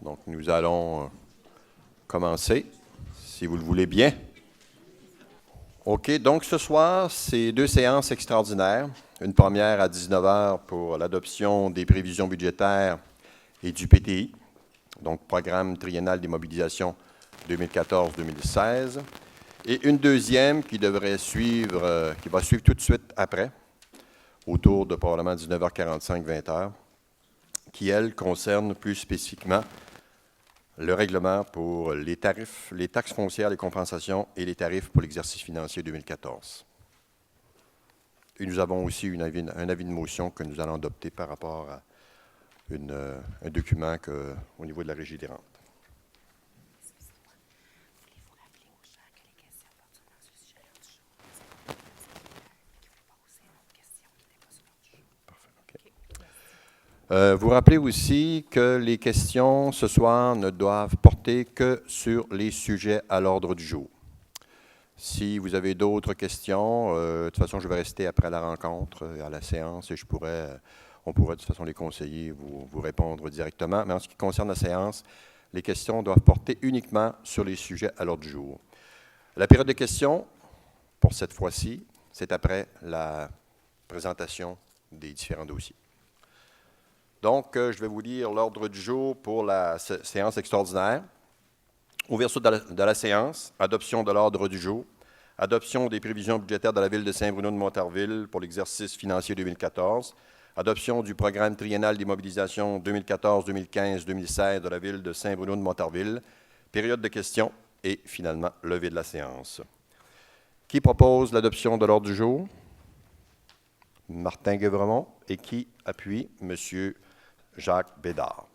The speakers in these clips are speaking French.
Donc, nous allons commencer, si vous le voulez bien. OK, donc ce soir, c'est deux séances extraordinaires. Une première à 19 h pour l'adoption des prévisions budgétaires et du PTI, donc Programme triennal des mobilisations 2014-2016. Et une deuxième qui devrait suivre, qui va suivre tout de suite après, autour de probablement 19h45, 20h, qui, elle, concerne plus spécifiquement le règlement pour les tarifs, les taxes foncières, les compensations et les tarifs pour l'exercice financier 2014. Et nous avons aussi un avis de motion que nous allons adopter par rapport à un document au niveau de la Régie des rentes. Voulez-vous rappeler aux gens que les questions portent seulement sur le sujet du jour? Qu'il faut poser une autre question qui n'est pas sur l'ordre du jour. Parfait, OK. Vous rappelez aussi que les questions ce soir ne doivent porter que sur les sujets à l'ordre du jour. Si vous avez d'autres questions, de toute façon, je vais rester après la rencontre, à la séance, et on pourrait de toute façon les conseiller, vous répondre directement. Mais en ce qui concerne la séance, les questions doivent porter uniquement sur les sujets à l'ordre du jour. La période de questions, pour cette fois-ci, c'est après la présentation des différents dossiers. Donc, je vais vous lire l'ordre du jour pour la séance extraordinaire. Ouverture de la séance, adoption de l'ordre du jour, adoption des prévisions budgétaires de la Ville de Saint-Bruno-de-Montarville pour l'exercice financier 2014, adoption du programme triennal des mobilisations 2014-2015-2016 de la Ville de Saint-Bruno-de-Montarville, période de questions et finalement levée de la séance. Qui propose l'adoption de l'ordre du jour? Martin Guévremont. Et qui appuie? Monsieur Jacques Bédard.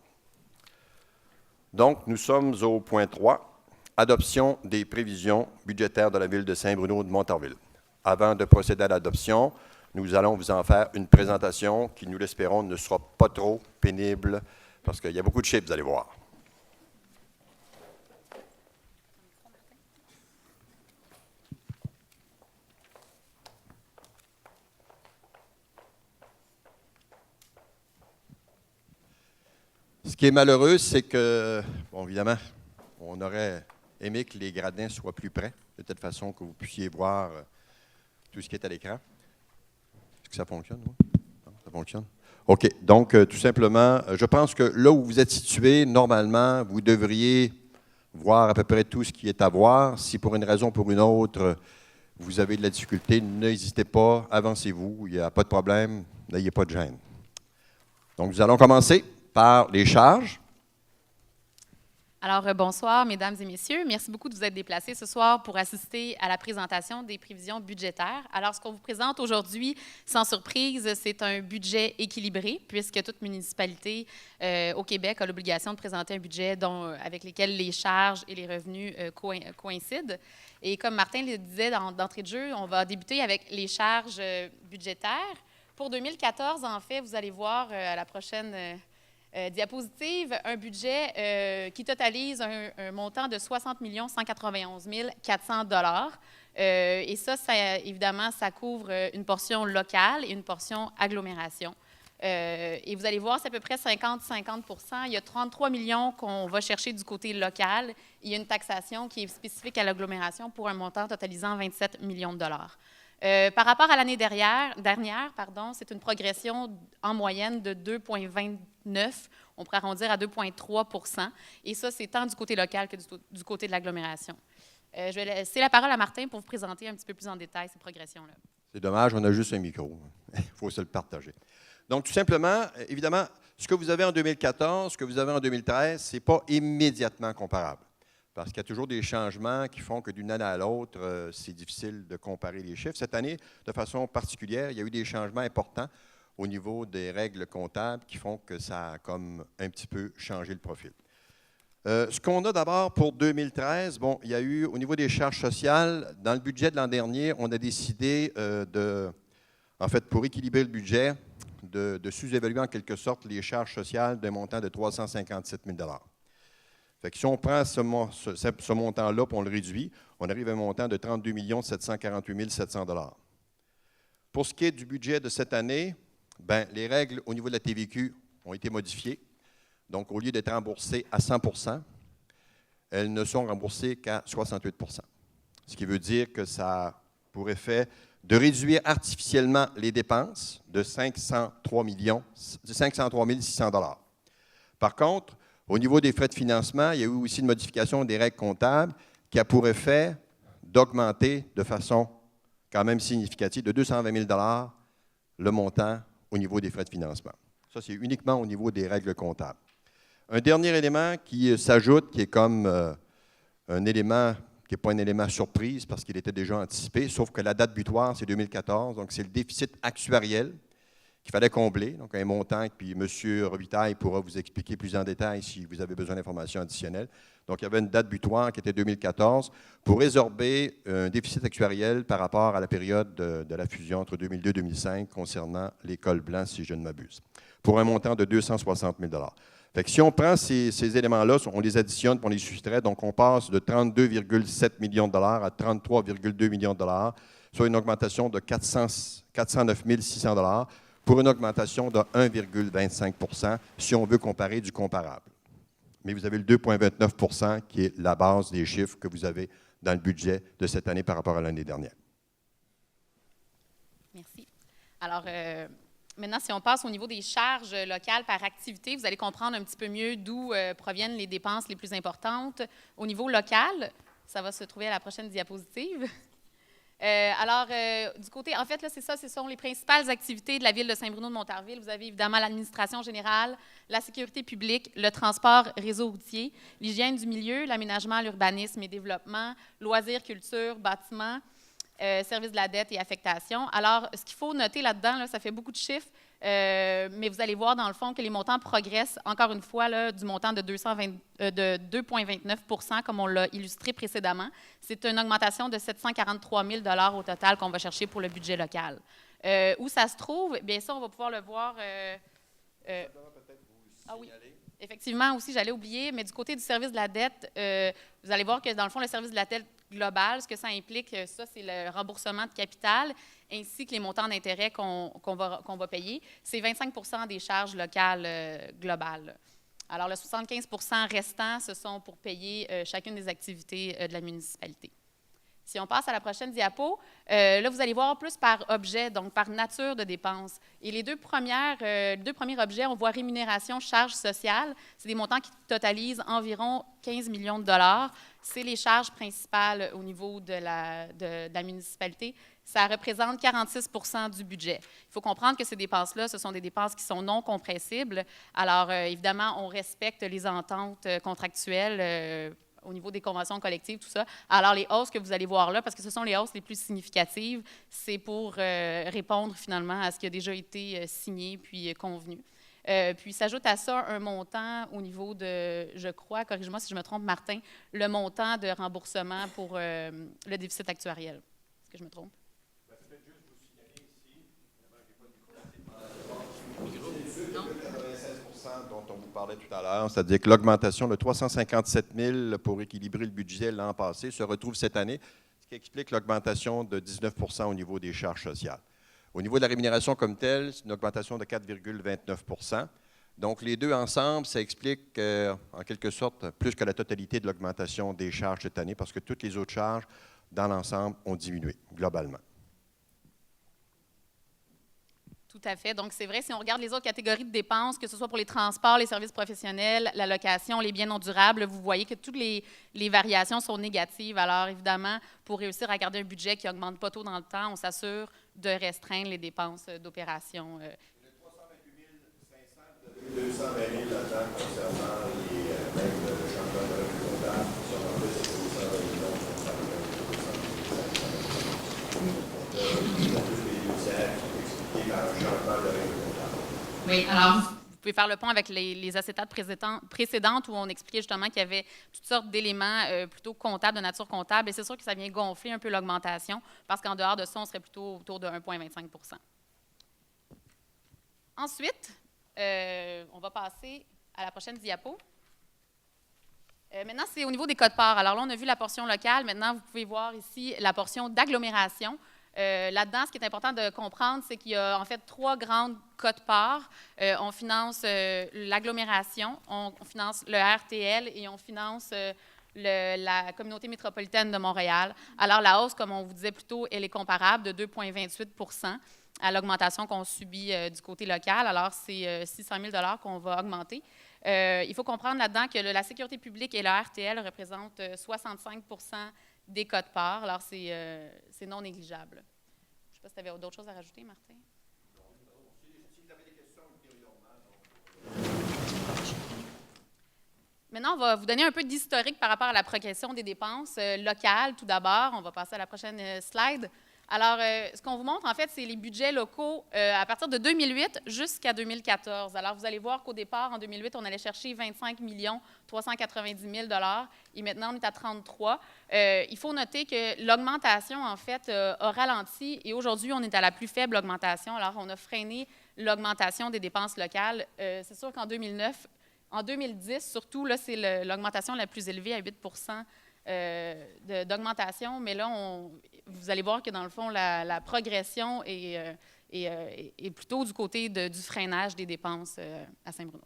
Donc, nous sommes au point 3, adoption des prévisions budgétaires de la Ville de Saint-Bruno-de-Montarville. Avant de procéder à l'adoption, nous allons vous en faire une présentation qui, nous l'espérons, ne sera pas trop pénible parce qu'il y a beaucoup de chiffres, vous allez voir. Ce qui est malheureux, c'est que, bon, évidemment, on aurait aimé que les gradins soient plus près, de telle façon que vous puissiez voir tout ce qui est à l'écran. Est-ce que ça fonctionne? Oui? Ça fonctionne? OK. Donc, tout simplement, je pense que là où vous êtes situé, normalement, vous devriez voir à peu près tout ce qui est à voir. Si pour une raison ou pour une autre, vous avez de la difficulté, n'hésitez pas, avancez-vous, il n'y a pas de problème, n'ayez pas de gêne. Donc, nous allons commencer par les charges. Alors, bonsoir, mesdames et messieurs. Merci beaucoup de vous être déplacés ce soir pour assister à la présentation des prévisions budgétaires. Alors, ce qu'on vous présente aujourd'hui, sans surprise, c'est un budget équilibré, puisque toute municipalité au Québec a l'obligation de présenter un budget avec lequel les charges et les revenus coïncident. Et comme Martin le disait d'entrée de jeu, on va débuter avec les charges budgétaires. Pour 2014, en fait, vous allez voir à la prochaine diapositive, un budget qui totalise un montant de 60 191 400 $. Et ça, évidemment, ça couvre une portion locale et une portion agglomération. Et vous allez voir, c'est à peu près 50-50 %. Il y a 33 millions qu'on va chercher du côté local. Il y a une taxation qui est spécifique à l'agglomération pour un montant totalisant 27 millions de dollars. Par rapport à l'année dernière, c'est une progression en moyenne de 2,29 %. On pourrait arrondir à 2,3 %. Et ça, c'est tant du côté local que du côté de l'agglomération. Je vais laisser la parole à Martin pour vous présenter un petit peu plus en détail ces progressions-là. C'est dommage, on a juste un micro. Il faut se le partager. Donc, tout simplement, évidemment, ce que vous avez en 2014, ce que vous avez en 2013, ce n'est pas immédiatement comparable. Parce qu'il y a toujours des changements qui font que d'une année à l'autre, c'est difficile de comparer les chiffres. Cette année, de façon particulière, il y a eu des changements importants au niveau des règles comptables qui font que ça a comme un petit peu changé le profil. Ce qu'on a d'abord pour 2013, bon, il y a eu, au niveau des charges sociales, dans le budget de l'an dernier, on a décidé en fait, pour équilibrer le budget, de sous-évaluer en quelque sorte les charges sociales d'un montant de 357 000 $. Fait que si on prend ce montant-là et on le réduit, on arrive à un montant de 32 748 700 $. Pour ce qui est du budget de cette année, bien, les règles au niveau de la TVQ ont été modifiées. Donc, au lieu d'être remboursées à 100 %, elles ne sont remboursées qu'à 68 %. Ce qui veut dire que ça a pour effet de réduire artificiellement les dépenses de 503 600 $. Par contre, au niveau des frais de financement, il y a eu aussi une modification des règles comptables qui a pour effet d'augmenter de façon quand même significative de 220 000 $ le montant au niveau des frais de financement. Ça, c'est uniquement au niveau des règles comptables. Un dernier élément qui s'ajoute, qui est comme un élément qui n'est pas un élément surprise parce qu'il était déjà anticipé, sauf que la date butoir, c'est 2014, donc c'est le déficit actuariel qu'il fallait combler, donc un montant, puis M. Robitaille pourra vous expliquer plus en détail si vous avez besoin d'informations additionnelles. Donc, il y avait une date butoir qui était 2014 pour résorber un déficit actuariel par rapport à la période de la fusion entre 2002 et 2005 concernant l'école Blanc, si je ne m'abuse, pour un montant de 260 000 $. Fait que si on prend ces éléments-là, on les additionne et on les soustrait, donc on passe de 32,7 millions de dollars à 33,2 millions de dollars, soit une augmentation de 409 600 $ pour une augmentation de 1,25 % si on veut comparer du comparable. Mais vous avez le 2,29 % qui est la base des chiffres que vous avez dans le budget de cette année par rapport à l'année dernière. Merci. Alors, maintenant, si on passe au niveau des charges locales par activité, vous allez comprendre un petit peu mieux d'où proviennent les dépenses les plus importantes. Au niveau local, ça va se trouver à la prochaine diapositive. Du côté, en fait, là, c'est ça, ce sont les principales activités de la Ville de Saint-Bruno-de-Montarville. Vous avez évidemment l'administration générale, la sécurité publique, le transport réseau routier, l'hygiène du milieu, l'aménagement, l'urbanisme et développement, loisirs, culture, bâtiments, services de la dette et affectation. Alors, ce qu'il faut noter là-dedans, là, ça fait beaucoup de chiffres, mais vous allez voir dans le fond que les montants progressent, encore une fois, là, du montant de 2,29 % comme on l'a illustré précédemment. C'est une augmentation de 743 000 $ au total qu'on va chercher pour le budget local. Où ça se trouve? Bien ça, on va pouvoir le voir. Ah oui. Effectivement, aussi, j'allais oublier, mais du côté du service de la dette, vous allez voir que, dans le fond, le service de la dette global, ce que ça implique, ça, c'est le remboursement de capital ainsi que les montants d'intérêt qu'on va payer. C'est 25 % des charges locales globales. Alors, le 75 % restant, ce sont pour payer chacune des activités de la municipalité. Si on passe à la prochaine diapo, là, vous allez voir plus par objet, donc par nature de dépenses. Et les deux premiers objets, on voit rémunération, charges sociales. C'est des montants qui totalisent environ 15 millions de dollars. C'est les charges principales au niveau de la municipalité. Ça représente 46 % du budget. Il faut comprendre que ces dépenses-là, ce sont des dépenses qui sont non compressibles. Alors, évidemment, on respecte les ententes contractuelles au niveau des conventions collectives, tout ça. Alors, les hausses que vous allez voir là, parce que ce sont les hausses les plus significatives, c'est pour répondre finalement à ce qui a déjà été signé puis convenu. Puis s'ajoute à ça un montant au niveau de, je crois, corrige-moi si je me trompe, Martin, le montant de remboursement pour le déficit actuariel. Est-ce que je me trompe? Dont on vous parlait tout à l'heure, c'est-à-dire que l'augmentation de 357 000 pour équilibrer le budget l'an passé se retrouve cette année, ce qui explique l'augmentation de 19 % au niveau des charges sociales. Au niveau de la rémunération comme telle, c'est une augmentation de 4,29 %. Donc, les deux ensemble, ça explique en quelque sorte plus que la totalité de l'augmentation des charges cette année parce que toutes les autres charges, dans l'ensemble, ont diminué globalement. Tout à fait. Donc, c'est vrai, si on regarde les autres catégories de dépenses, que ce soit pour les transports, les services professionnels, la location, les biens non durables, vous voyez que toutes les variations sont négatives. Alors, évidemment, pour réussir à garder un budget qui n'augmente pas trop dans le temps, on s'assure de restreindre les dépenses d'opération. Le 328 500, vous avez 220 000 là-dedans concernant les règles de changement de règles comptables. Sur en plus, c'est 220 millions concernant Oui, alors, vous pouvez faire le pont avec les acétates précédentes où on expliquait justement qu'il y avait toutes sortes d'éléments plutôt comptables, de nature comptable, et c'est sûr que ça vient gonfler un peu l'augmentation, parce qu'en dehors de ça, on serait plutôt autour de 1,25 %. Ensuite, on va passer à la prochaine diapo. Maintenant, c'est au niveau des codes-parts. Alors là, on a vu la portion locale. Maintenant, vous pouvez voir ici la portion d'agglomération. Là-dedans, ce qui est important de comprendre, c'est qu'il y a en fait 3 grandes quotes-parts. On finance l'agglomération, on finance le RTL et on finance la communauté métropolitaine de Montréal. Alors, la hausse, comme on vous disait plus tôt, elle est comparable de 2,28 % à l'augmentation qu'on subit du côté local. Alors, c'est 600 000 $ qu'on va augmenter. Il faut comprendre là-dedans que la sécurité publique et le RTL représentent 65 % des quotes-parts. Alors, c'est non négligeable. Je ne sais pas si tu avais d'autres choses à rajouter, Martin. Si vous avez des questions ultérieurement. Maintenant, on va vous donner un peu d'historique par rapport à la progression des dépenses locales. Tout d'abord, on va passer à la prochaine slide. Alors, ce qu'on vous montre, en fait, c'est les budgets locaux à partir de 2008 jusqu'à 2014. Alors, vous allez voir qu'au départ, en 2008, on allait chercher 25 390 000 $ et maintenant, on est à 33. Il faut noter que l'augmentation, en fait, a ralenti et aujourd'hui, on est à la plus faible augmentation. Alors, on a freiné l'augmentation des dépenses locales. C'est sûr qu'en 2009, en 2010, surtout, là, c'est l'augmentation la plus élevée à 8 % d'augmentation, mais là, vous allez voir que dans le fond, la progression est plutôt du côté du freinage des dépenses à Saint-Bruno.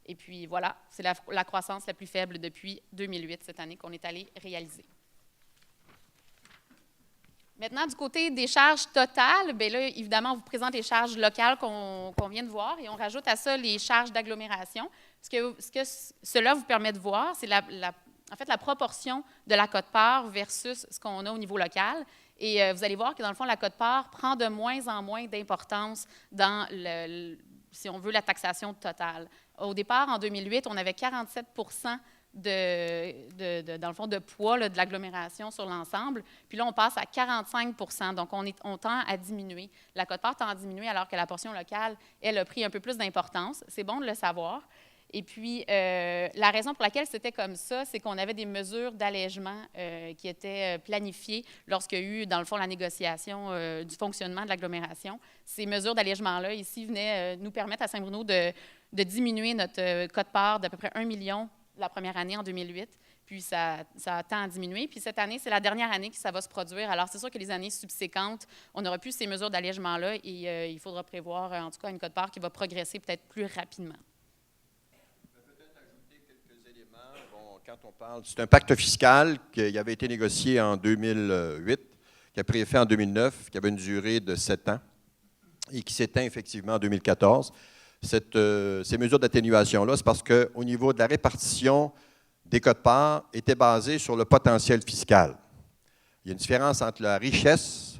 Et puis voilà, c'est la croissance la plus faible depuis 2008, cette année, qu'on est allé réaliser. Maintenant, du côté des charges totales, bien là, évidemment, on vous présente les charges locales qu'on vient de voir et on rajoute à ça les charges d'agglomération. Ce que cela vous permet de voir, c'est en fait, la proportion de la quote-part versus ce qu'on a au niveau local. Et vous allez voir que, dans le fond, la quote-part prend de moins en moins d'importance dans, si on veut, la taxation totale. Au départ, en 2008, on avait 47 % dans le fond, de poids là, de l'agglomération sur l'ensemble. Puis là, on passe à 45 %. Donc, on tend à diminuer. La quote-part tend à diminuer alors que la portion locale, elle, a pris un peu plus d'importance. C'est bon de le savoir. Et puis, la raison pour laquelle c'était comme ça, c'est qu'on avait des mesures d'allègement qui étaient planifiées lorsqu'il y a eu, dans le fond, la négociation du fonctionnement de l'agglomération. Ces mesures d'allègement-là, ici, venaient nous permettre à Saint-Bruno de diminuer notre quote-part d'à peu près 1 million la première année, en 2008. Puis, ça tend à diminuer. Puis, cette année, c'est la dernière année que ça va se produire. Alors, c'est sûr que les années subséquentes, on n'aura plus ces mesures d'allègement-là et il faudra prévoir, en tout cas, une quote-part qui va progresser peut-être plus rapidement. Quand on parle, c'est un pacte fiscal qui avait été négocié en 2008, qui a pris effet en 2009, qui avait une durée de 7 ans et qui s'éteint effectivement en 2014. Ces mesures d'atténuation-là, c'est parce qu'au niveau de la répartition des quotes-parts, étaient basées sur le potentiel fiscal. Il y a une différence entre la richesse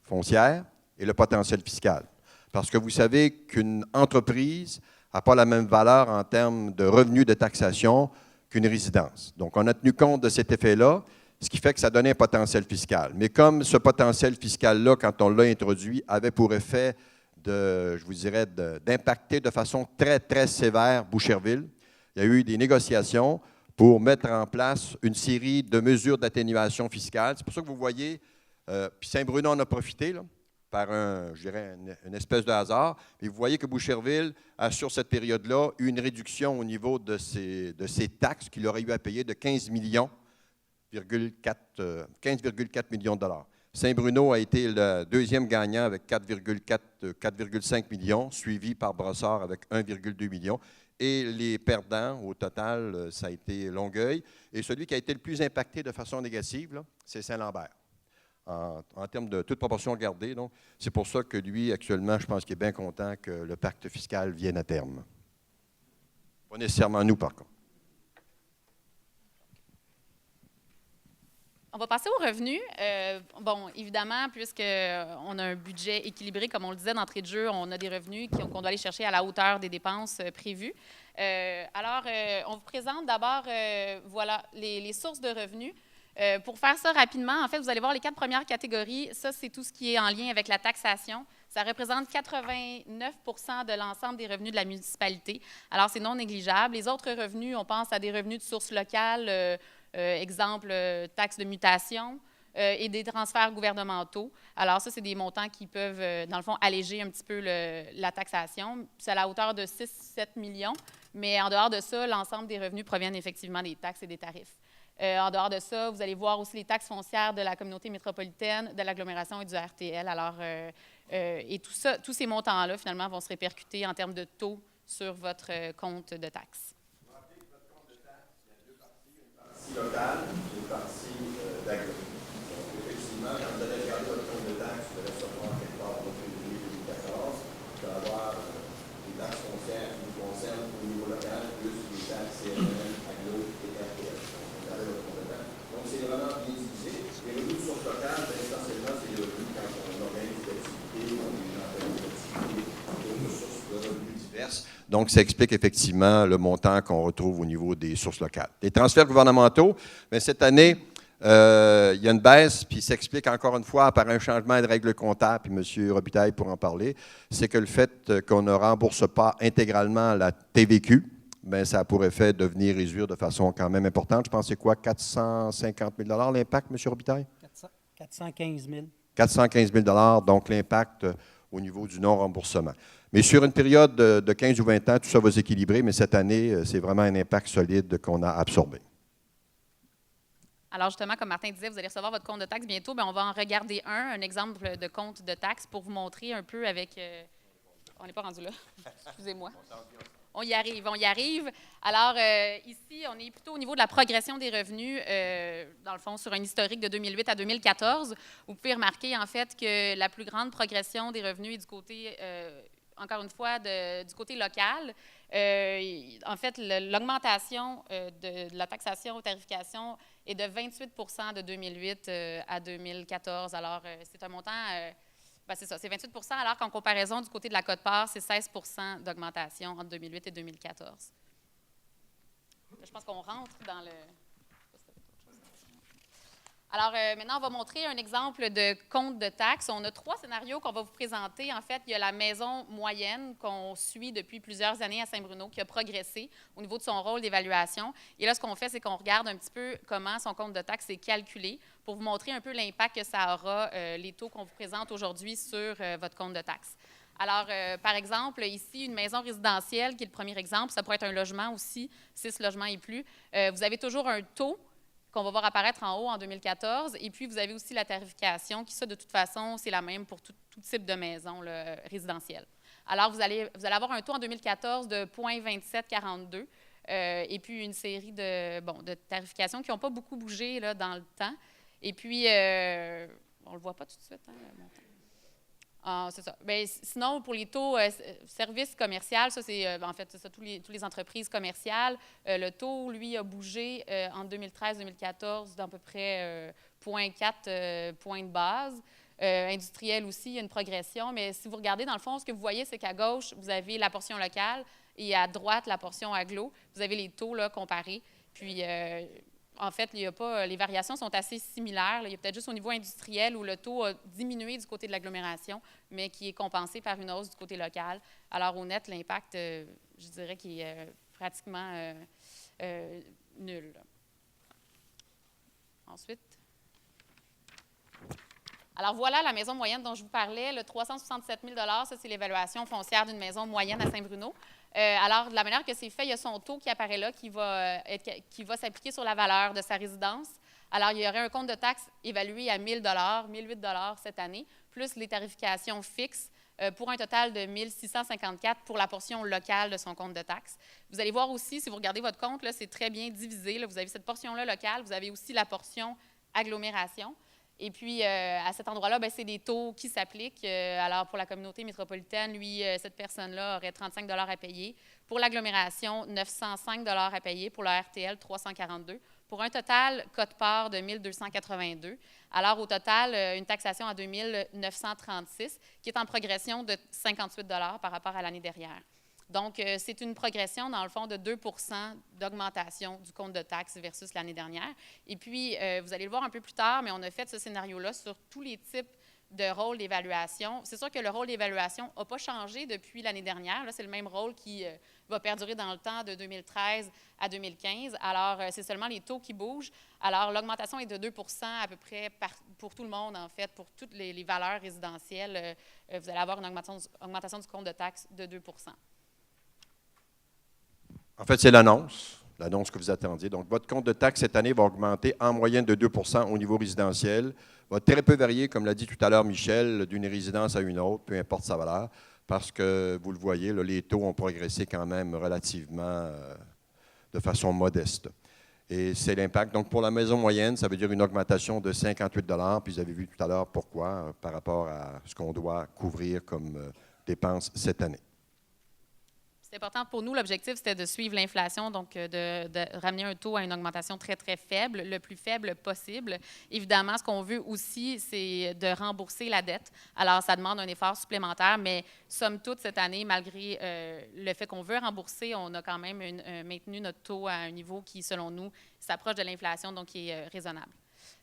foncière et le potentiel fiscal. Parce que vous savez qu'une entreprise n'a pas la même valeur en termes de revenus de taxation qu'une résidence. Donc, on a tenu compte de cet effet-là, ce qui fait que ça donnait un potentiel fiscal. Mais comme ce potentiel fiscal-là, quand on l'a introduit, avait pour effet je vous dirais, d'impacter de façon très, très sévère Boucherville, il y a eu des négociations pour mettre en place une série de mesures d'atténuation fiscale. C'est pour ça que vous voyez, puis Saint-Bruno en a profité, là, par je dirais, une espèce de hasard. Et vous voyez que Boucherville a, sur cette période-là, eu une réduction au niveau de ses taxes qu'il aurait eu à payer de 15,4 millions de $. Saint-Bruno a été le deuxième gagnant avec 4,5 millions, suivi par Brossard avec 1,2 million. Et les perdants, au total, ça a été Longueuil. Et celui qui a été le plus impacté de façon négative, c'est Saint-Lambert. En termes de toute proportion gardée. Donc, c'est pour ça que lui, actuellement, je pense qu'il est bien content que le pacte fiscal vienne à terme. Pas nécessairement nous, par contre. On va passer aux revenus. Bon, évidemment, puisqu'on a un budget équilibré, comme on le disait d'entrée de jeu, on a des revenus qu'on doit aller chercher à la hauteur des dépenses prévues. Alors, on vous présente d'abord voilà, les sources de revenus. Pour faire ça rapidement, en fait, vous allez voir les 4 premières catégories. Ça, c'est tout ce qui est en lien avec la taxation. Ça représente 89 % de l'ensemble des revenus de la municipalité. Alors, c'est non négligeable. Les autres revenus, on pense à des revenus de sources locales, exemple, taxes de mutation et des transferts gouvernementaux. Alors, ça, c'est des montants qui peuvent, dans le fond, alléger un petit peu la taxation. C'est à la hauteur de 6-7 millions. Mais en dehors de ça, l'ensemble des revenus proviennent effectivement des taxes et des tarifs. En dehors de ça, vous allez voir aussi les taxes foncières de la communauté métropolitaine, de l'agglomération et du RTL. Alors, et tout ça, tous ces montants-là, finalement, vont se répercuter en termes de taux sur votre compte de taxes. Vous rappelez que votre compte de taxes, il y a deux parties, une partie locale et une partie d'agro. Donc, effectivement, quand vous allez regarder votre compte de taxes, vous allez recevoir quelque part en février 2014, vous allez avoir des taxes foncières qui vous concernent au niveau local, plus les taxes CNM, agro et RTL. Donc, c'est vraiment bien divisé. Les revenus de source locale, essentiellement, c'est les revenus quand on organise des activités, on est dans des activités, d'autres sources de revenus diverses. Donc, ça explique effectivement le montant qu'on retrouve au niveau des sources locales. Les transferts gouvernementaux, mais cette année, il y a une baisse, puis ça s'explique encore une fois par un changement de règles comptables, puis M. Robitaille pourra en parler, c'est que le fait qu'on ne rembourse pas intégralement la TVQ, bien, ça a pour effet de venir réduire de façon quand même importante. Je pense que c'est quoi, 450 000 l'impact, M. Robitaille? 415 000. 415 000 donc l'impact au niveau du non-remboursement. Mais sur une période de 15 ou 20 ans, tout ça va s'équilibrer, mais cette année, c'est vraiment un impact solide qu'on a absorbé. Alors justement, comme Martin disait, vous allez recevoir votre compte de taxes bientôt. Bien, on va en regarder un exemple de compte de taxes pour vous montrer un peu avec... on n'est pas rendu là. Excusez-moi. On y arrive. Alors, ici, on est plutôt au niveau de la progression des revenus, dans le fond, sur un historique de 2008 à 2014. Vous pouvez remarquer, en fait, que la plus grande progression des revenus est du côté, encore une fois, du côté local. En fait, l'augmentation de la taxation aux tarifications est de 28 de 2008 à 2014. Alors, c'est un montant... Bien, c'est ça, c'est 28 alors qu'en comparaison du côté de la quote-part, c'est 16 d'augmentation entre 2008 et 2014. Je pense qu'on rentre dans le... Alors, maintenant, on va montrer un exemple de compte de taxes. On a 3 scénarios qu'on va vous présenter. En fait, il y a la maison moyenne qu'on suit depuis plusieurs années à Saint-Bruno qui a progressé au niveau de son rôle d'évaluation. Et là, ce qu'on fait, c'est qu'on regarde un petit peu comment son compte de taxes est calculé pour vous montrer un peu l'impact que ça aura, les taux qu'on vous présente aujourd'hui sur votre compte de taxes. Alors, par exemple, ici, une maison résidentielle, qui est le premier exemple, ça pourrait être un logement aussi, 6 logements et plus. Vous avez toujours un taux qu'on va voir apparaître en haut en 2014. Et puis, vous avez aussi la tarification, qui, ça, de toute façon, c'est la même pour tout type de maison résidentielle. Alors, vous allez avoir un taux en 2014 de 0,2742 et puis une série de tarifications qui n'ont pas beaucoup bougé là, dans le temps. Et puis, on ne le voit pas tout de suite, hein, le montant. C'est ça. Bien, sinon, pour les taux services commerciaux, ça, c'est en fait, c'est ça, toutes les entreprises commerciales. Le taux, lui, a bougé en 2013-2014 d'à peu près 0,4 points de base. Industriel aussi, il y a une progression. Mais si vous regardez, dans le fond, ce que vous voyez, c'est qu'à gauche, vous avez la portion locale et à droite, la portion agglo. Vous avez les taux là, comparés. Puis, en fait, il y a pas, les variations sont assez similaires. Il y a peut-être juste au niveau industriel où le taux a diminué du côté de l'agglomération, mais qui est compensé par une hausse du côté local. Alors, au net, l'impact, je dirais qu'il est pratiquement nul. Ensuite. Alors, voilà la maison moyenne dont je vous parlais. Le 367 000 ça, c'est l'évaluation foncière d'une maison moyenne à Saint-Bruno. Alors, de la manière que c'est fait, il y a son taux qui apparaît là, qui va s'appliquer sur la valeur de sa résidence. Alors, il y aurait un compte de taxes évalué à 1 000 $, 1 008 $ cette année, plus les tarifications fixes, pour un total de 1 654 pour la portion locale de son compte de taxes. Vous allez voir aussi, si vous regardez votre compte, là, c'est très bien divisé. Là, vous avez cette portion-là locale, vous avez aussi la portion agglomération. Et puis, à cet endroit-là, bien, c'est des taux qui s'appliquent. Alors, pour la communauté métropolitaine, lui, cette personne-là aurait 35 $ à payer. Pour l'agglomération, 905 $ à payer. Pour le RTL, 342 pour un total quote-part de 1 282. Alors, au total, une taxation à 2 936, qui est en progression de 58 $ par rapport à l'année dernière. Donc, c'est une progression, dans le fond, de 2 % d'augmentation du compte de taxes versus l'année dernière. Et puis, vous allez le voir un peu plus tard, mais on a fait ce scénario-là sur tous les types de rôles d'évaluation. C'est sûr que le rôle d'évaluation n'a pas changé depuis l'année dernière. Là, c'est le même rôle qui va perdurer dans le temps de 2013 à 2015. Alors, c'est seulement les taux qui bougent. Alors, l'augmentation est de 2 % à peu près pour tout le monde, en fait, pour toutes les valeurs résidentielles. Vous allez avoir une augmentation du compte de taxes de 2 %. En fait, c'est l'annonce que vous attendiez. Donc, votre compte de taxe cette année va augmenter en moyenne de 2 au niveau résidentiel. Va très peu varier, comme l'a dit tout à l'heure Michel, d'une résidence à une autre, peu importe sa valeur, parce que, vous le voyez, là, les taux ont progressé quand même relativement de façon modeste. Et c'est l'impact. Donc, pour la maison moyenne, ça veut dire une augmentation de 58 $. Puis, vous avez vu tout à l'heure pourquoi, par rapport à ce qu'on doit couvrir comme dépenses cette année. C'est important pour nous. L'objectif, c'était de suivre l'inflation, donc de ramener un taux à une augmentation très, très faible, le plus faible possible. Évidemment, ce qu'on veut aussi, c'est de rembourser la dette. Alors, ça demande un effort supplémentaire, mais somme toute, cette année, malgré le fait qu'on veut rembourser, on a quand même maintenu notre taux à un niveau qui, selon nous, s'approche de l'inflation, donc qui est raisonnable.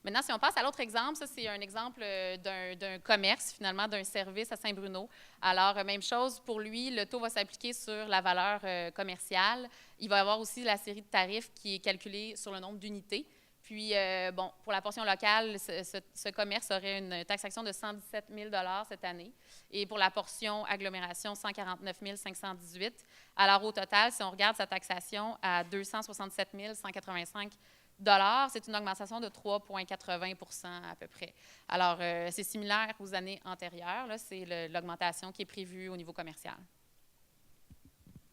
Maintenant, si on passe à l'autre exemple, ça, c'est un exemple d'un commerce, finalement, d'un service à Saint-Bruno. Alors, même chose pour lui, le taux va s'appliquer sur la valeur commerciale. Il va y avoir aussi la série de tarifs qui est calculée sur le nombre d'unités. Puis, bon, pour la portion locale, ce commerce aurait une taxation de 117 000 $ cette année. Et pour la portion agglomération, 149 518 $. Alors, au total, si on regarde sa taxation à 267 185 $, c'est une augmentation de 3,80 % à peu près. Alors, c'est similaire aux années antérieures. C'est l'augmentation qui est prévue au niveau commercial.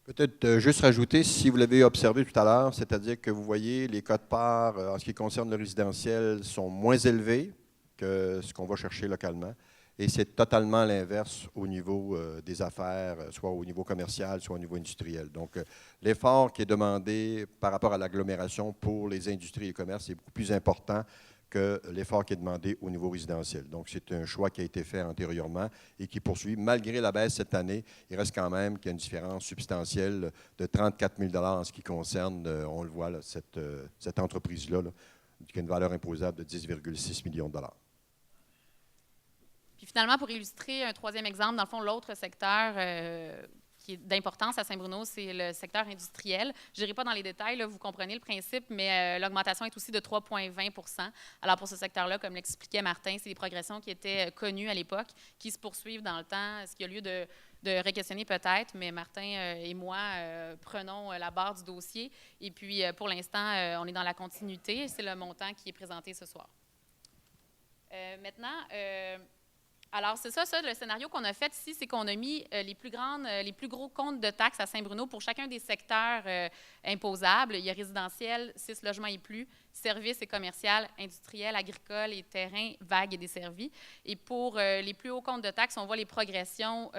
Peut-être juste rajouter, si vous l'avez observé tout à l'heure, c'est-à-dire que vous voyez les quotes-parts en ce qui concerne le résidentiel sont moins élevés que ce qu'on va chercher localement. Et c'est totalement l'inverse au niveau des affaires, soit au niveau commercial, soit au niveau industriel. Donc, l'effort qui est demandé par rapport à l'agglomération pour les industries et les commerces est beaucoup plus important que l'effort qui est demandé au niveau résidentiel. Donc, c'est un choix qui a été fait antérieurement et qui poursuit. Malgré la baisse cette année, il reste quand même qu'il y a une différence substantielle de 34 000 $ en ce qui concerne, on le voit, là, cette entreprise-là, là, qui a une valeur imposable de 10,6 millions $. Puis finalement, pour illustrer un troisième exemple, dans le fond, l'autre secteur qui est d'importance à Saint-Bruno, c'est le secteur industriel. Je n'irai pas dans les détails, là, vous comprenez le principe, mais l'augmentation est aussi de 3,20 %. Alors pour ce secteur-là, comme l'expliquait Martin, c'est des progressions qui étaient connues à l'époque, qui se poursuivent dans le temps. Est-ce qu'il y a lieu de re-questionner peut-être, mais Martin et moi prenons la barre du dossier. Et puis pour l'instant, on est dans la continuité. C'est le montant qui est présenté ce soir. Maintenant, alors, c'est ça, le scénario qu'on a fait ici, c'est qu'on a mis les plus gros comptes de taxes à Saint-Bruno pour chacun des secteurs imposables. Il y a résidentiel, 6 logements et plus, services et commercial, industriel, agricole et terrain, vagues et desservis. Et pour les plus hauts comptes de taxes, on voit les progressions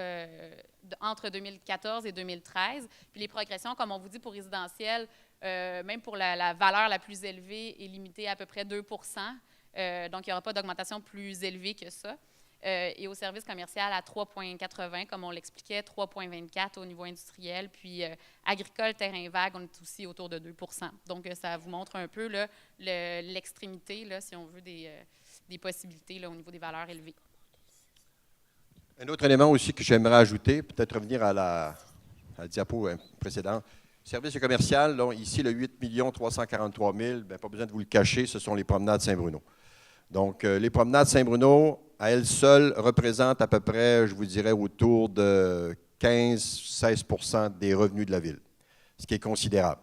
entre 2014 et 2013. Puis les progressions, comme on vous dit, pour résidentiel, même pour la valeur la plus élevée, est limitée à peu près 2 %. Donc, il n'y aura pas d'augmentation plus élevée que ça. Et au service commercial à 3,80, comme on l'expliquait, 3,24 au niveau industriel. Puis agricole, terrain vague, on est aussi autour de 2 %. Donc, ça vous montre un peu l'extrémité, si on veut, des possibilités là, au niveau des valeurs élevées. Un autre élément aussi que j'aimerais ajouter, peut-être revenir à la diapo précédente. Service commercial, donc, ici, le 8 343 000, bien, pas besoin de vous le cacher, ce sont les promenades Saint-Bruno. Donc, les promenades Saint-Bruno, à elles seules, représentent à peu près, je vous dirais, autour de 15-16 % des revenus de la ville, ce qui est considérable.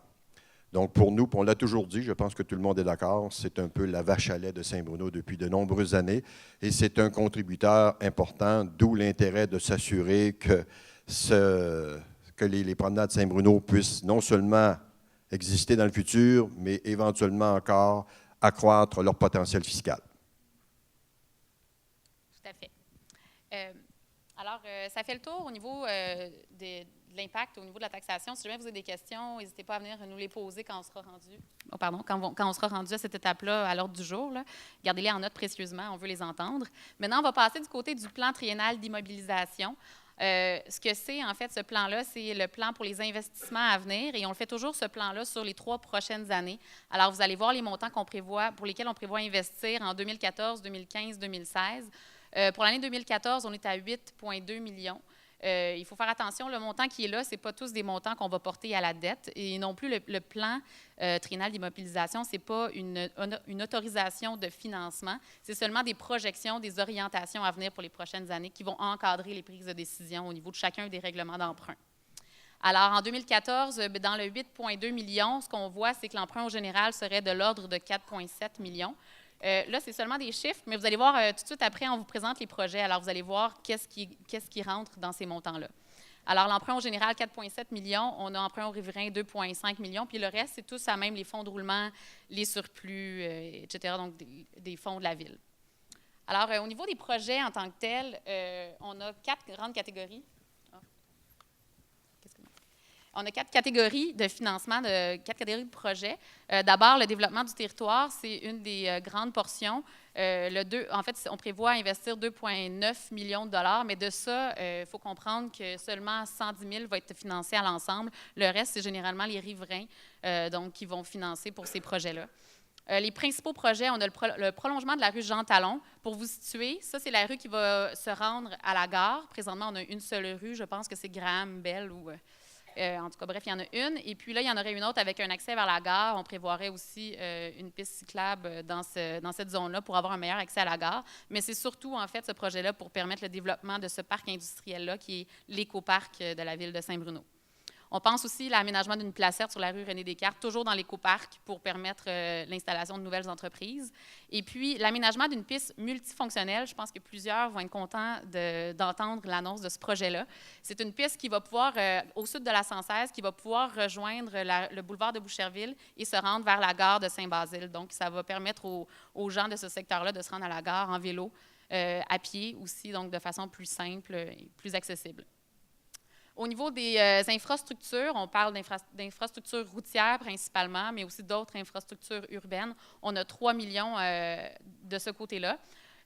Donc, pour nous, on l'a toujours dit, je pense que tout le monde est d'accord, c'est un peu la vache à lait de Saint-Bruno depuis de nombreuses années et c'est un contributeur important, d'où l'intérêt de s'assurer que les promenades Saint-Bruno puissent non seulement exister dans le futur, mais éventuellement encore accroître leur potentiel fiscal. Tout à fait. Alors, ça fait le tour au niveau de l'impact, au niveau de la taxation. Si jamais vous avez des questions, n'hésitez pas à venir nous les poser quand on sera rendu. Oh, pardon, quand on sera rendu à cette étape-là, à l'ordre du jour. Là. Gardez-les en note précieusement, on veut les entendre. Maintenant, on va passer du côté du plan triennal d'immobilisation. Ce que c'est, en fait, ce plan-là, c'est le plan pour les investissements à venir et on le fait toujours, ce plan-là, sur les 3 prochaines années. Alors, vous allez voir les montants qu'on prévoit, pour lesquels on prévoit investir en 2014, 2015, 2016. Pour l'année 2014, on est à 8,2 millions. Il faut faire attention, le montant qui est là, ce n'est pas tous des montants qu'on va porter à la dette et non plus le plan triennal d'immobilisation, ce n'est pas une autorisation de financement, c'est seulement des projections, des orientations à venir pour les prochaines années qui vont encadrer les prises de décision au niveau de chacun des règlements d'emprunt. Alors, en 2014, dans le 8,2 millions, ce qu'on voit, c'est que l'emprunt au général serait de l'ordre de 4,7 millions. Là, c'est seulement des chiffres, mais vous allez voir tout de suite après, on vous présente les projets. Alors, vous allez voir qu'est-ce qui rentre dans ces montants-là. Alors, l'emprunt au général, 4,7 millions. On a emprunt au riverain, 2,5 millions. Puis le reste, c'est tous à même les fonds de roulement, les surplus, etc., donc des fonds de la ville. Alors, au niveau des projets en tant que tels, on a 4 grandes catégories. On a 4 catégories de financement, 4 catégories de projets. D'abord, le développement du territoire, c'est une des grandes portions. En fait, on prévoit investir 2,9 millions de dollars, mais de ça, il faut comprendre que seulement 110 000 va être financé à l'ensemble. Le reste, c'est généralement les riverains donc, qui vont financer pour ces projets-là. Les principaux projets, on a le prolongement de la rue Jean-Talon. Pour vous situer, ça, c'est la rue qui va se rendre à la gare. Présentement, on a une seule rue. Je pense que c'est Graham-Bell ou... en tout cas, bref, il y en a une. Et puis là, il y en aurait une autre avec un accès vers la gare. On prévoirait aussi une piste cyclable dans cette zone-là pour avoir un meilleur accès à la gare. Mais c'est surtout, en fait, ce projet-là pour permettre le développement de ce parc industriel-là, qui est l'écoparc de la ville de Saint-Bruno. On pense aussi à l'aménagement d'une placette sur la rue René-Descartes, toujours dans l'écoparc, pour permettre l'installation de nouvelles entreprises. Et puis, l'aménagement d'une piste multifonctionnelle, je pense que plusieurs vont être contents d'entendre l'annonce de ce projet-là. C'est une piste qui va pouvoir, au sud de la 116, qui va pouvoir rejoindre le boulevard de Boucherville et se rendre vers la gare de Saint-Basile. Donc, ça va permettre aux gens de ce secteur-là de se rendre à la gare en vélo, à pied aussi, donc de façon plus simple et plus accessible. Au niveau des infrastructures, on parle d'infrastructures routières principalement, mais aussi d'autres infrastructures urbaines. On a 3 millions de ce côté-là.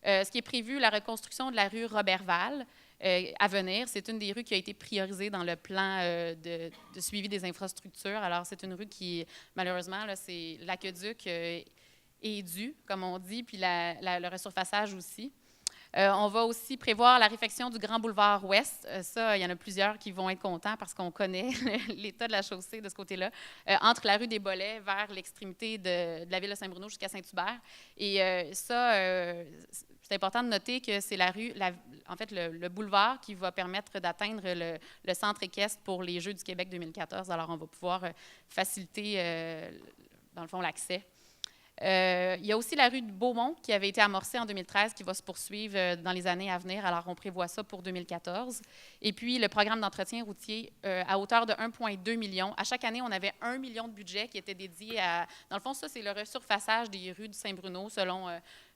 Ce qui est prévu, la reconstruction de la rue Roberval à venir, c'est une des rues qui a été priorisée dans le plan de suivi des infrastructures. Alors, c'est une rue qui, malheureusement, là, c'est l'aqueduc est dû, comme on dit, puis le resurfaçage aussi. On va aussi prévoir la réfection du Grand Boulevard Ouest. Ça, il y en a plusieurs qui vont être contents parce qu'on connaît l'état de la chaussée de ce côté-là, entre la rue des Bollets vers l'extrémité de la ville de Saint-Bruno jusqu'à Saint-Hubert. Et c'est important de noter que c'est en fait, le boulevard qui va permettre d'atteindre le centre équestre pour les Jeux du Québec 2014. Alors, on va pouvoir faciliter, dans le fond, l'accès. Il y a aussi la rue de Beaumont qui avait été amorcée en 2013 qui va se poursuivre dans les années à venir. Alors, on prévoit ça pour 2014. Et puis, le programme d'entretien routier à hauteur de 1,2 million. À chaque année, on avait 1 million de budget qui était dédié à... Dans le fond, ça, c'est le resurfaçage des rues de Saint-Bruno selon,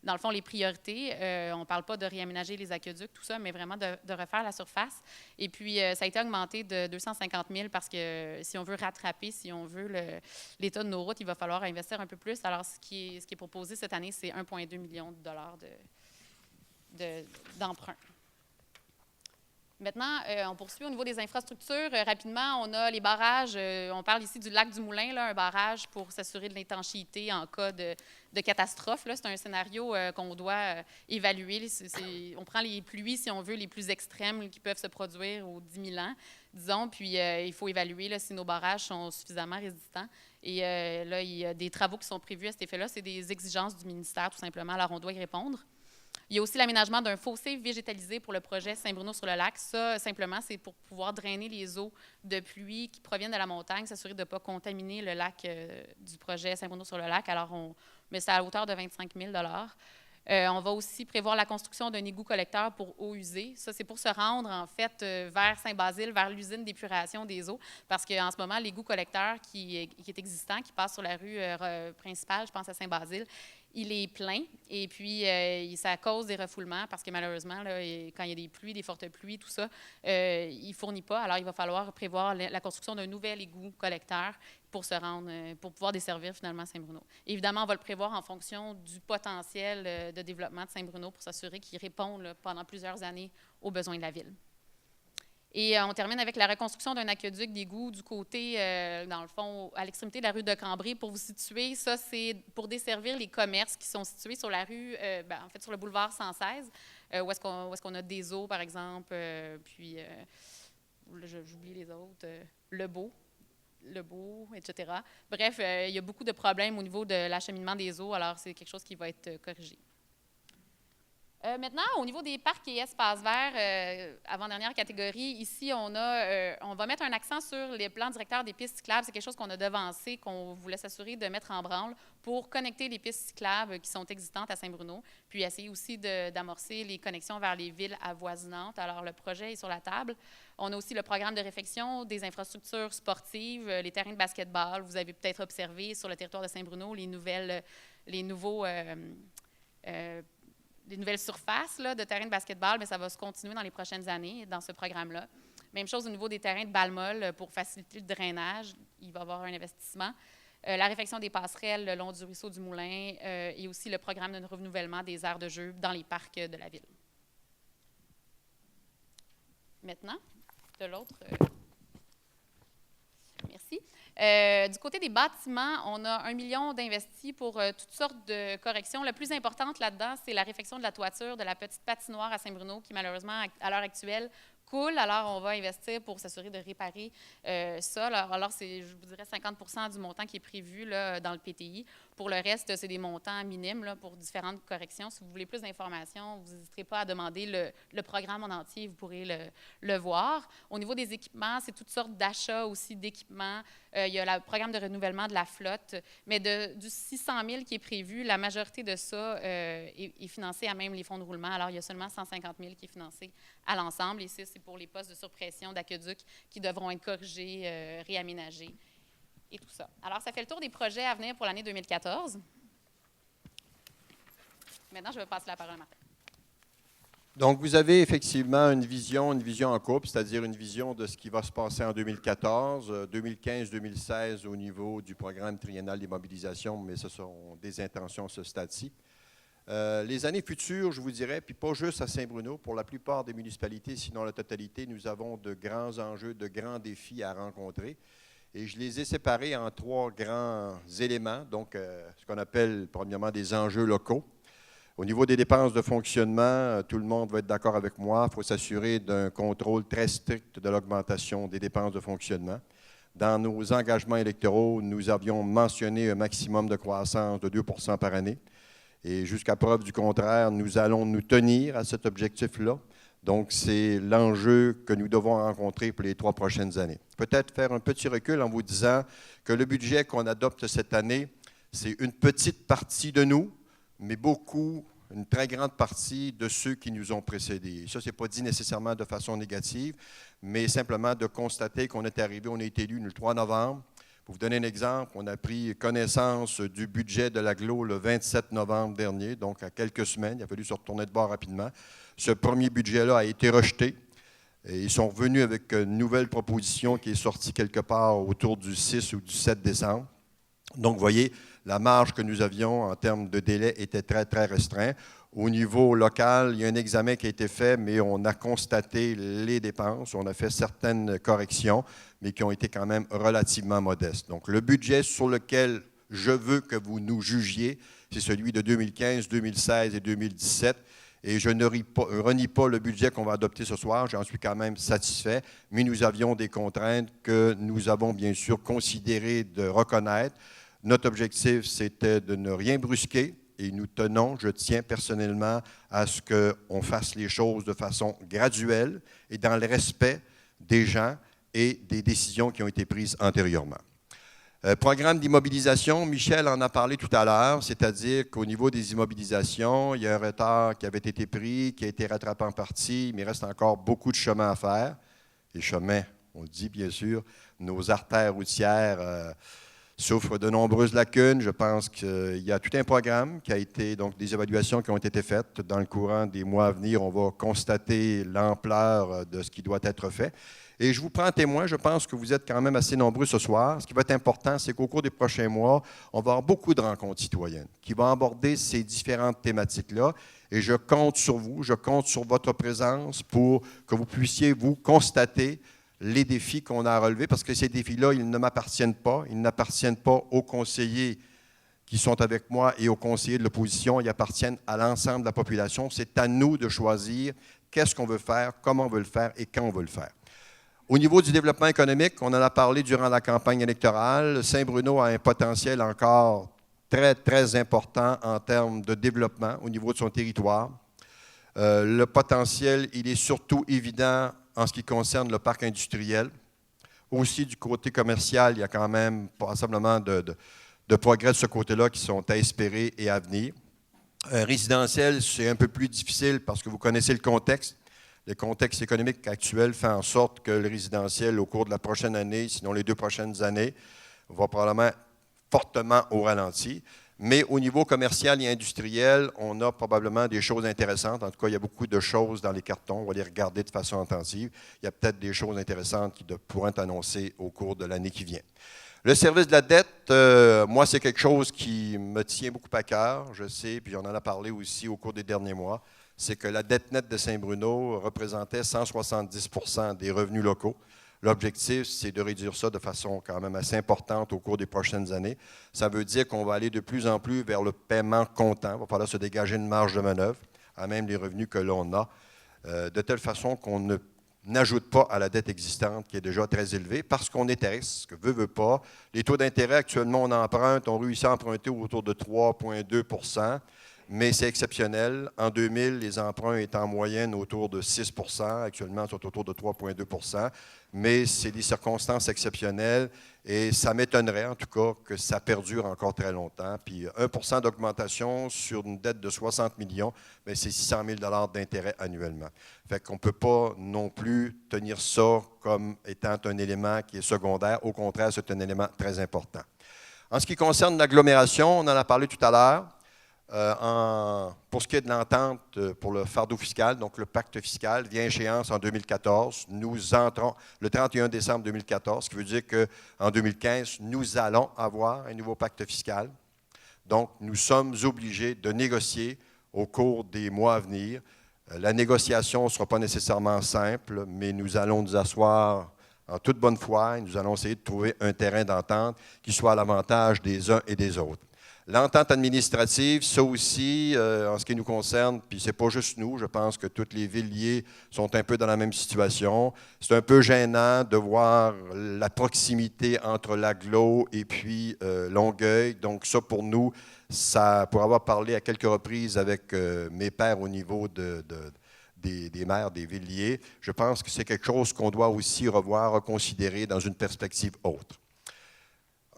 dans le fond, les priorités. On ne parle pas de réaménager les aqueducs, tout ça, mais vraiment de refaire la surface. Et puis, ça a été augmenté de 250 000 parce que si on veut rattraper, si on veut l'état de nos routes, il va falloir investir un peu plus. Alors, ce qui est proposé cette année, c'est 1,2 million de dollars d'emprunt. Maintenant, on poursuit au niveau des infrastructures. Rapidement, on a les barrages. On parle ici du lac du Moulin, là, un barrage pour s'assurer de l'étanchéité en cas de catastrophe. C'est un scénario qu'on doit évaluer. On prend les pluies, si on veut, les plus extrêmes qui peuvent se produire aux 10 000 ans, disons, puis il faut évaluer là, si nos barrages sont suffisamment résistants. Et là, il y a des travaux qui sont prévus à cet effet-là. C'est des exigences du ministère, tout simplement. Alors, on doit y répondre. Il y a aussi l'aménagement d'un fossé végétalisé pour le projet Saint-Bruno-sur-le-Lac. Ça, simplement, c'est pour pouvoir drainer les eaux de pluie qui proviennent de la montagne, s'assurer de ne pas contaminer le lac du projet Saint-Bruno-sur-le-Lac. Alors, on met ça à hauteur de 25 000 on va aussi prévoir la construction d'un égout collecteur pour eau usée. Ça, c'est pour se rendre, en fait, vers Saint-Basile, vers l'usine d'épuration des eaux, parce qu'en ce moment, l'égout collecteur qui est existant, qui passe sur la rue principale, je pense à Saint-Basile, il est plein et puis ça cause des refoulements parce que malheureusement, là, quand il y a des pluies, des fortes pluies, tout ça, il ne fournit pas. Alors, il va falloir prévoir la construction d'un nouvel égout collecteur pour se rendre, pour pouvoir desservir finalement Saint-Bruno. Évidemment, on va le prévoir en fonction du potentiel de développement de Saint-Bruno pour s'assurer qu'il répond là, pendant plusieurs années aux besoins de la ville. Et on termine avec la reconstruction d'un aqueduc d'égout du côté, dans le fond, à l'extrémité de la rue de Cambrai. Pour vous situer, ça, c'est pour desservir les commerces qui sont situés sur la rue, en fait, sur le boulevard 116, où est-ce qu'on a des eaux, par exemple, puis, j'oublie les autres, Le Beau, etc. Bref, il y a beaucoup de problèmes au niveau de l'acheminement des eaux, alors c'est quelque chose qui va être corrigé. Maintenant, au niveau des parcs et espaces verts, avant-dernière catégorie, ici, on va mettre un accent sur les plans directeurs des pistes cyclables. C'est quelque chose qu'on a devancé, qu'on voulait s'assurer de mettre en branle pour connecter les pistes cyclables qui sont existantes à Saint-Bruno, puis essayer aussi d'amorcer les connexions vers les villes avoisinantes. Alors, le projet est sur la table. On a aussi le programme de réfection des infrastructures sportives, les terrains de basketball. Vous avez peut-être observé sur le territoire de Saint-Bruno les nouvelles surfaces là, de terrains de basketball, mais ça va se continuer dans les prochaines années dans ce programme-là. Même chose au niveau des terrains de balle-molle pour faciliter le drainage. Il va y avoir un investissement. La réfection des passerelles le long du ruisseau du Moulin et aussi le programme de renouvellement des aires de jeu dans les parcs de la ville. Maintenant, de l'autre... Merci. Du côté des bâtiments, on a 1 million d'investis pour toutes sortes de corrections. La plus importante là-dedans, c'est la réfection de la toiture de la petite patinoire à Saint-Bruno qui, malheureusement, à l'heure actuelle, coule. Alors, on va investir pour s'assurer de réparer ça. Alors c'est, je vous dirais, 50% du montant qui est prévu là, dans le PTI. Pour le reste, c'est des montants minimes là, pour différentes corrections. Si vous voulez plus d'informations, vous n'hésiterez pas à demander le programme en entier. Vous pourrez le voir. Au niveau des équipements, c'est toutes sortes d'achats aussi d'équipements. Il y a le programme de renouvellement de la flotte, mais du 600 000 qui est prévu, la majorité de ça est financé à même les fonds de roulement. Alors, il y a seulement 150 000 qui est financé à l'ensemble. Ici, c'est pour les postes de surpression d'aqueduc qui devront être corrigés, réaménagés et tout ça. Alors, ça fait le tour des projets à venir pour l'année 2014. Maintenant, je vais passer la parole à Martin. Donc, vous avez effectivement une vision en couple, c'est-à-dire une vision de ce qui va se passer en 2014, 2015-2016 au niveau du programme triennal des mobilisations, mais ce sont des intentions à ce stade-ci. Les années futures, je vous dirais, puis pas juste à Saint-Bruno, pour la plupart des municipalités, sinon la totalité, nous avons de grands enjeux, de grands défis à rencontrer. Et je les ai séparés en 3 grands éléments, donc ce qu'on appelle premièrement des enjeux locaux. Au niveau des dépenses de fonctionnement, tout le monde va être d'accord avec moi, il faut s'assurer d'un contrôle très strict de l'augmentation des dépenses de fonctionnement. Dans nos engagements électoraux, nous avions mentionné un maximum de croissance de 2 % par année. Et jusqu'à preuve du contraire, nous allons nous tenir à cet objectif-là. Donc, c'est l'enjeu que nous devons rencontrer pour les 3 prochaines années. Peut-être faire un petit recul en vous disant que le budget qu'on adopte cette année, c'est une petite partie de nous, mais une très grande partie de ceux qui nous ont précédés. Ça, ce n'est pas dit nécessairement de façon négative, mais simplement de constater qu'on est arrivé, on a été élu le 3 novembre. Pour vous donner un exemple, on a pris connaissance du budget de l'AGLO le 27 novembre dernier, donc à quelques semaines. Il a fallu se retourner de bord rapidement. Ce premier budget-là a été rejeté. Et ils sont revenus avec une nouvelle proposition qui est sortie quelque part autour du 6 ou du 7 décembre. Donc, vous voyez, la marge que nous avions en termes de délai était très, très restreinte. Au niveau local, il y a un examen qui a été fait, mais on a constaté les dépenses. On a fait certaines corrections, mais qui ont été quand même relativement modestes. Donc, le budget sur lequel je veux que vous nous jugiez, c'est celui de 2015, 2016 et 2017. Et je ne renie pas le budget qu'on va adopter ce soir, j'en suis quand même satisfait, mais nous avions des contraintes que nous avons bien sûr considéré de reconnaître. Notre objectif, c'était de ne rien brusquer et nous tenons, je tiens personnellement à ce qu'on fasse les choses de façon graduelle et dans le respect des gens et des décisions qui ont été prises antérieurement. Programme d'immobilisation, Michel en a parlé tout à l'heure, c'est-à-dire qu'au niveau des immobilisations, il y a un retard qui avait été pris, qui a été rattrapé en partie, mais il reste encore beaucoup de chemin à faire. Les chemins, on le dit bien sûr, nos artères routières souffrent de nombreuses lacunes. Je pense qu'il y a tout un programme qui a été, donc des évaluations qui ont été faites. Dans le courant des mois à venir, on va constater l'ampleur de ce qui doit être fait. Et je vous prends témoin, je pense que vous êtes quand même assez nombreux ce soir. Ce qui va être important, c'est qu'au cours des prochains mois, on va avoir beaucoup de rencontres citoyennes qui vont aborder ces différentes thématiques-là. Et je compte sur vous, je compte sur votre présence pour que vous puissiez, vous, constater les défis qu'on a à relever, parce que ces défis-là, ils ne m'appartiennent pas. Ils n'appartiennent pas aux conseillers qui sont avec moi et aux conseillers de l'opposition. Ils appartiennent à l'ensemble de la population. C'est à nous de choisir qu'est-ce qu'on veut faire, comment on veut le faire et quand on veut le faire. Au niveau du développement économique, on en a parlé durant la campagne électorale. Saint-Bruno a un potentiel encore très, très important en termes de développement au niveau de son territoire. Le potentiel, il est surtout évident en ce qui concerne le parc industriel. Aussi, du côté commercial, il y a quand même passablement de progrès de ce côté-là qui sont à espérer et à venir. Résidentiel, c'est un peu plus difficile parce que vous connaissez le contexte. Le contexte économique actuel fait en sorte que le résidentiel, au cours de la prochaine année, sinon les 2 prochaines années, va probablement fortement au ralenti. Mais au niveau commercial et industriel, on a probablement des choses intéressantes. En tout cas, il y a beaucoup de choses dans les cartons. On va les regarder de façon intensive. Il y a peut-être des choses intéressantes qui pourront être annoncées au cours de l'année qui vient. Le service de la dette, moi, c'est quelque chose qui me tient beaucoup à cœur. Je sais, puis on en a parlé aussi au cours des derniers mois, c'est que la dette nette de Saint-Bruno représentait 170 % des revenus locaux. L'objectif, c'est de réduire ça de façon quand même assez importante au cours des prochaines années. Ça veut dire qu'on va aller de plus en plus vers le paiement comptant. Il va falloir se dégager une marge de manœuvre, à même les revenus que l'on a, de telle façon qu'on n'ajoute pas à la dette existante qui est déjà très élevée parce qu'on est à risque, veut pas. Les taux d'intérêt, actuellement, on emprunte, on réussit à emprunter autour de 3,2 %. Mais c'est exceptionnel. En 2000, les emprunts étaient en moyenne autour de 6 %. Actuellement, ils sont autour de 3,2 %. Mais c'est des circonstances exceptionnelles et ça m'étonnerait en tout cas que ça perdure encore très longtemps. Puis 1 % d'augmentation sur une dette de 60 millions, bien, c'est 600 000 $ d'intérêt annuellement. Fait qu'on ne peut pas non plus tenir ça comme étant un élément qui est secondaire. Au contraire, c'est un élément très important. En ce qui concerne l'agglomération, on en a parlé tout à l'heure. Pour ce qui est de l'entente pour le fardeau fiscal, donc le pacte fiscal, vient échéance en 2014. Nous entrons le 31 décembre 2014, ce qui veut dire qu'en 2015, nous allons avoir un nouveau pacte fiscal. Donc, nous sommes obligés de négocier au cours des mois à venir. La négociation ne sera pas nécessairement simple, mais nous allons nous asseoir en toute bonne foi et nous allons essayer de trouver un terrain d'entente qui soit à l'avantage des uns et des autres. L'entente administrative, ça aussi, en ce qui nous concerne, puis c'est pas juste nous, je pense que toutes les villes liées sont un peu dans la même situation. C'est un peu gênant de voir la proximité entre l'Agglo et puis Longueuil. Donc ça, pour nous, pour avoir parlé à quelques reprises avec mes pairs au niveau des maires des villes liées, je pense que c'est quelque chose qu'on doit aussi revoir, reconsidérer dans une perspective autre.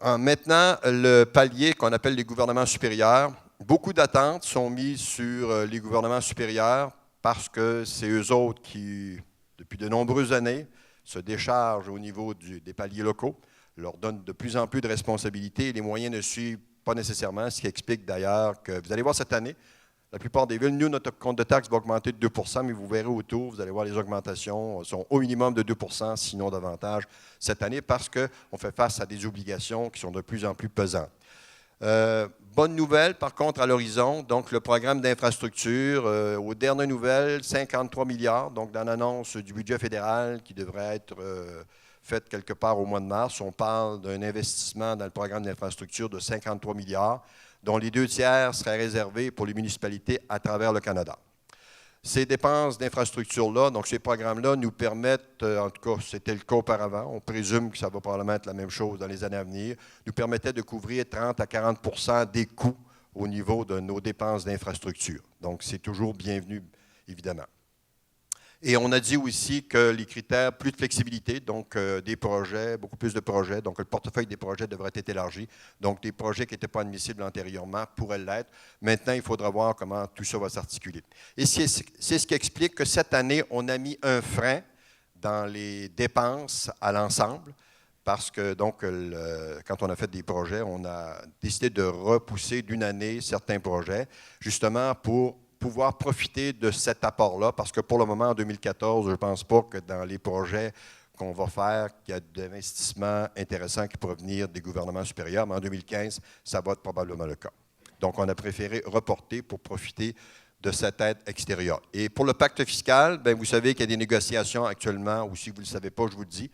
Maintenant, le palier qu'on appelle les gouvernements supérieurs, beaucoup d'attentes sont mises sur les gouvernements supérieurs parce que c'est eux autres qui, depuis de nombreuses années, se déchargent au niveau des paliers locaux, leur donnent de plus en plus de responsabilités et les moyens ne suivent pas nécessairement, ce qui explique d'ailleurs que, vous allez voir cette année, la plupart des villes, nous, notre compte de taxe va augmenter de 2 %, mais vous verrez autour, vous allez voir les augmentations sont au minimum de 2 %, sinon davantage, cette année, parce qu'on fait face à des obligations qui sont de plus en plus pesantes. Bonne nouvelle, par contre, à l'horizon, donc le programme d'infrastructure, aux dernières nouvelles, 53 milliards, donc dans l'annonce du budget fédéral qui devrait être faite quelque part au mois de mars, on parle d'un investissement dans le programme d'infrastructure de 53 milliards, dont les 2 tiers seraient réservés pour les municipalités à travers le Canada. Ces dépenses d'infrastructure-là, donc ces programmes-là, nous permettent, en tout cas, c'était le cas auparavant, on présume que ça va probablement être la même chose dans les années à venir, nous permettaient de couvrir 30 à 40 % des coûts au niveau de nos dépenses d'infrastructure. Donc, c'est toujours bienvenu, évidemment. Et on a dit aussi que les critères, plus de flexibilité, donc des projets, beaucoup plus de projets, donc le portefeuille des projets devrait être élargi. Donc des projets qui n'étaient pas admissibles antérieurement pourraient l'être. Maintenant, il faudra voir comment tout ça va s'articuler. Et c'est ce qui explique que cette année, on a mis un frein dans les dépenses à l'ensemble, parce que donc, quand on a fait des projets, on a décidé de repousser d'une année certains projets, justement pour pouvoir profiter de cet apport-là, parce que pour le moment, en 2014, je ne pense pas que dans les projets qu'on va faire, qu'il y a d'investissements intéressants qui pourraient venir des gouvernements supérieurs, mais en 2015, ça va être probablement le cas. Donc, on a préféré reporter pour profiter de cette aide extérieure. Et pour le pacte fiscal, bien, vous savez qu'il y a des négociations actuellement, ou si vous ne le savez pas, je vous le dis,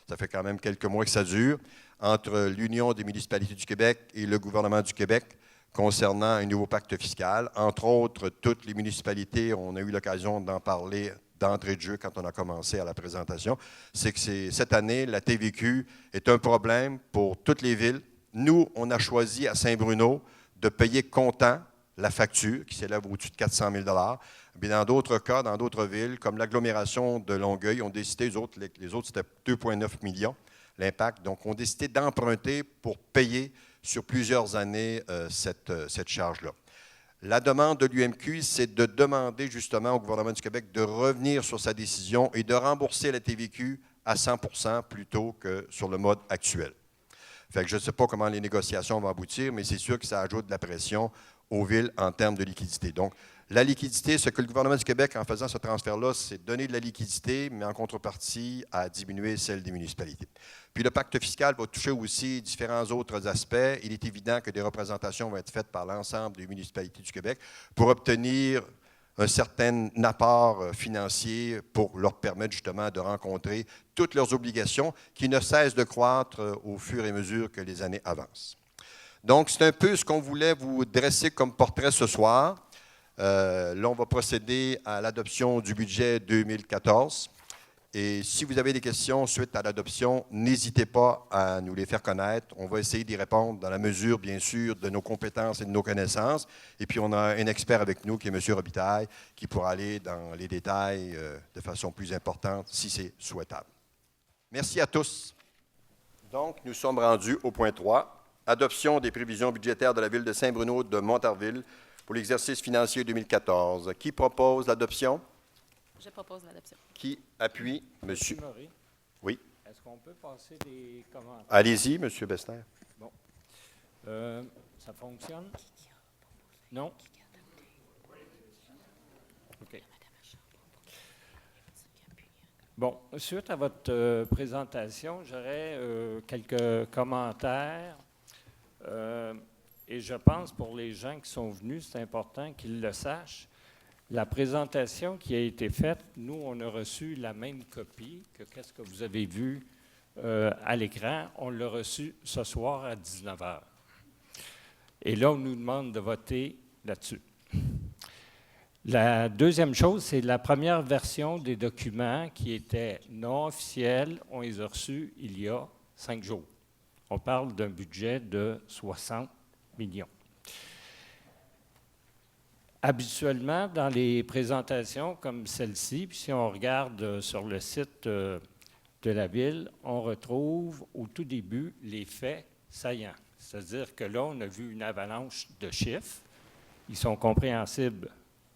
ça fait quand même quelques mois que ça dure, entre l'Union des municipalités du Québec et le gouvernement du Québec, concernant un nouveau pacte fiscal. Entre autres, toutes les municipalités, on a eu l'occasion d'en parler d'entrée de jeu quand on a commencé à la présentation, c'est que cette année, la TVQ est un problème pour toutes les villes. Nous, on a choisi à Saint-Bruno de payer comptant la facture, qui s'élève au-dessus de 400 000 bien, dans d'autres cas, dans d'autres villes, comme l'agglomération de Longueuil, ont décidé, les autres c'était 2,9 millions, l'impact, donc ont décidé d'emprunter pour payer sur plusieurs années cette charge-là. La demande de l'UMQ, c'est de demander justement au gouvernement du Québec de revenir sur sa décision et de rembourser la TVQ à 100 % plutôt que sur le mode actuel. Fait que je ne sais pas comment les négociations vont aboutir, mais c'est sûr que ça ajoute de la pression aux villes en termes de liquidité. Donc, la liquidité, ce que le gouvernement du Québec, en faisant ce transfert-là, c'est donner de la liquidité, mais en contrepartie, à diminuer celle des municipalités. Puis le pacte fiscal va toucher aussi différents autres aspects. Il est évident que des représentations vont être faites par l'ensemble des municipalités du Québec pour obtenir un certain apport financier pour leur permettre justement de rencontrer toutes leurs obligations qui ne cessent de croître au fur et à mesure que les années avancent. Donc, c'est un peu ce qu'on voulait vous dresser comme portrait ce soir. Là, on va procéder à l'adoption du budget 2014. Et si vous avez des questions suite à l'adoption, n'hésitez pas à nous les faire connaître. On va essayer d'y répondre dans la mesure, bien sûr, de nos compétences et de nos connaissances. Et puis, on a un expert avec nous qui est M. Robitaille, qui pourra aller dans les détails de façon plus importante, si c'est souhaitable. Merci à tous. Donc, nous sommes rendus au point 3, adoption des prévisions budgétaires de la Ville de Saint-Bruno de Montarville pour l'exercice financier 2014. Qui propose l'adoption? Je propose l'adoption. Qui appuie? Monsieur Maury, Oui. est-ce qu'on peut passer des commentaires? Allez-y, Monsieur Bester. Bon. Ça fonctionne? Non? OK. Bon, suite à votre présentation, j'aurais quelques commentaires. Et je pense pour les gens qui sont venus, c'est important qu'ils le sachent. La présentation qui a été faite, nous, on a reçu la même copie que qu'est-ce que vous avez vu à l'écran. On l'a reçu ce soir à 19h. Et là, on nous demande de voter là-dessus. La deuxième chose, c'est la première version des documents qui étaient non officiels. On les a reçus il y a 5 jours. On parle d'un budget de 60 millions. Habituellement, dans les présentations comme celle-ci, puis si on regarde sur le site de la Ville, on retrouve au tout début les faits saillants. C'est-à-dire que là, on a vu une avalanche de chiffres. Ils sont compréhensibles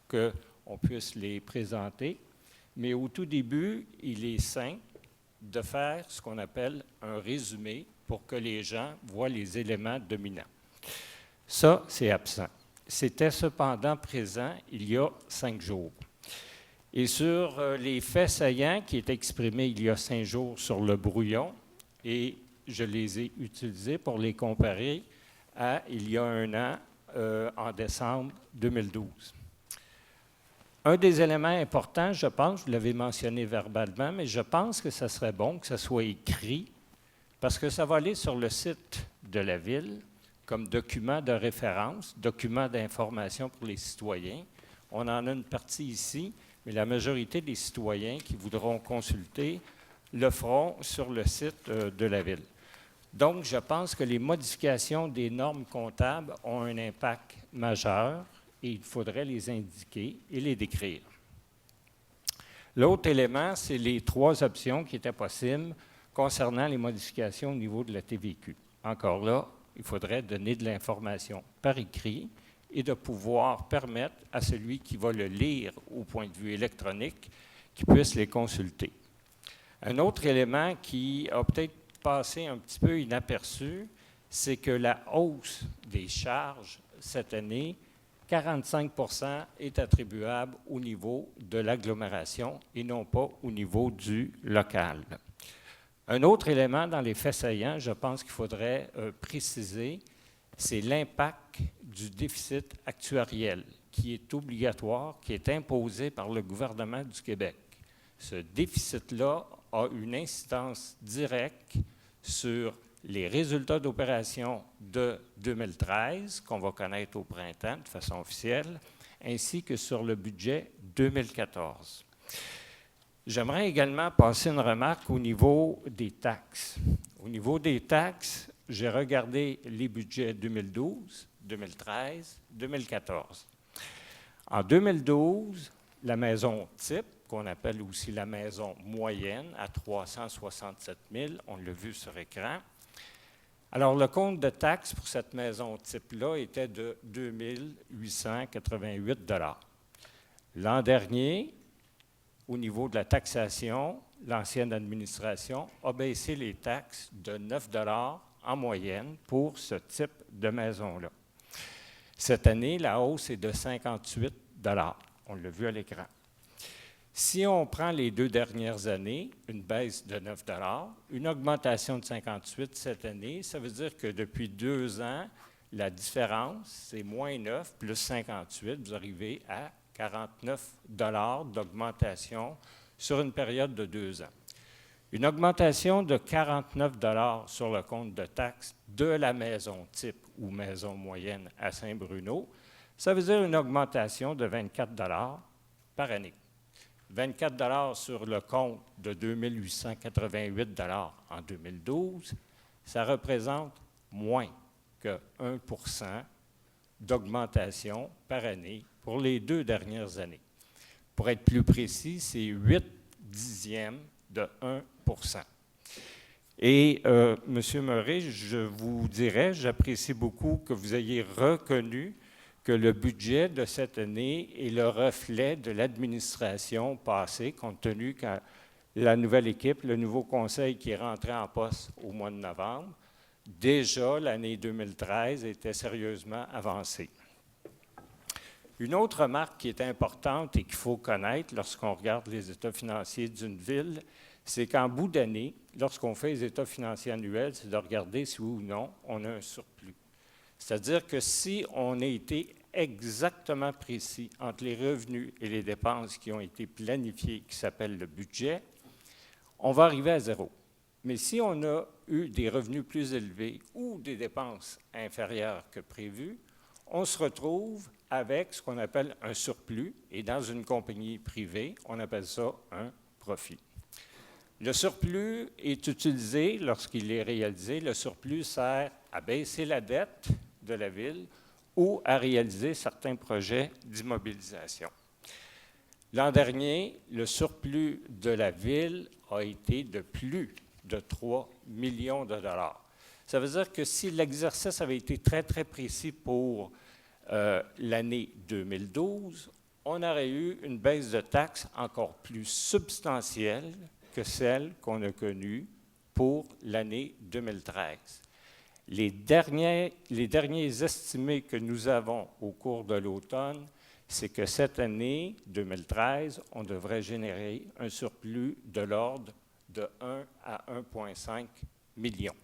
qu'on puisse les présenter, mais au tout début, il est sain de faire ce qu'on appelle un résumé pour que les gens voient les éléments dominants. Ça, c'est absent. C'était cependant présent il y a 5 jours. Et sur les faits saillants qui étaient exprimés il y a 5 jours sur le brouillon, et je les ai utilisés pour les comparer à il y a 1 an, en décembre 2012. Un des éléments importants, je pense, vous l'avez mentionné verbalement, mais je pense que ce serait bon que ça soit écrit, parce que ça va aller sur le site de la Ville, comme document de référence, document d'information pour les citoyens. On en a une partie ici, mais la majorité des citoyens qui voudront consulter le feront sur le site de la Ville. Donc, je pense que les modifications des normes comptables ont un impact majeur et il faudrait les indiquer et les décrire. L'autre élément, c'est les 3 options qui étaient possibles concernant les modifications au niveau de la TVQ. Encore là, il faudrait donner de l'information par écrit et de pouvoir permettre à celui qui va le lire au point de vue électronique qu'il puisse les consulter. Un autre élément qui a peut-être passé un petit peu inaperçu, c'est que la hausse des charges cette année, 45 % est attribuable au niveau de l'agglomération et non pas au niveau du local. Un autre élément dans les faits saillants, je pense qu'il faudrait préciser, c'est l'impact du déficit actuariel qui est obligatoire, qui est imposé par le gouvernement du Québec. Ce déficit-là a une incidence directe sur les résultats d'opération de 2013, qu'on va connaître au printemps de façon officielle, ainsi que sur le budget 2014. J'aimerais également passer une remarque au niveau des taxes. Au niveau des taxes, j'ai regardé les budgets 2012, 2013, 2014. En 2012, la maison type, qu'on appelle aussi la maison moyenne, à 367 000, on l'a vu sur écran. Alors, le compte de taxes pour cette maison type-là était de 2 888 $. L'an dernier, au niveau de la taxation, l'ancienne administration a baissé les taxes de 9 $ en moyenne pour ce type de maison-là. Cette année, la hausse est de 58 $. On l'a vu à l'écran. Si on prend les 2 dernières années, une baisse de 9 $, une augmentation de 58 cette année, ça veut dire que depuis 2 ans, la différence, c'est moins 9 plus 58, vous arrivez à 49 $ d'augmentation sur une période de 2 ans. Une augmentation de 49 $ sur le compte de taxes de la maison type ou maison moyenne à Saint-Bruno, ça veut dire une augmentation de 24 $ par année. 24 $ sur le compte de 2 888 $ en 2012, ça représente moins que 1 % d'augmentation par année pour les 2 dernières années. Pour être plus précis, c'est 8 dixièmes de 1 %. Et, M. Murray, je vous dirais, j'apprécie beaucoup que vous ayez reconnu que le budget de cette année est le reflet de l'administration passée, compte tenu que la nouvelle équipe, le nouveau conseil qui est rentré en poste au mois de novembre, déjà l'année 2013 était sérieusement avancée. Une autre remarque qui est importante et qu'il faut connaître lorsqu'on regarde les états financiers d'une ville, c'est qu'en bout d'année, lorsqu'on fait les états financiers annuels, c'est de regarder si oui ou non on a un surplus. C'est-à-dire que si on a été exactement précis entre les revenus et les dépenses qui ont été planifiées, qui s'appelle le budget, on va arriver à 0. Mais si on a eu des revenus plus élevés ou des dépenses inférieures que prévues, on se retrouve avec ce qu'on appelle un surplus, et dans une compagnie privée, on appelle ça un profit. Le surplus est utilisé lorsqu'il est réalisé. Le surplus sert à baisser la dette de la ville ou à réaliser certains projets d'immobilisation. L'an dernier, le surplus de la ville a été de plus de 3 millions de dollars. Ça veut dire que si l'exercice avait été très, très précis pour l'année 2012, on aurait eu une baisse de taxes encore plus substantielle que celle qu'on a connue pour l'année 2013. Les derniers estimés que nous avons au cours de l'automne, c'est que cette année 2013, on devrait générer un surplus de l'ordre de 1 à 1,5 million.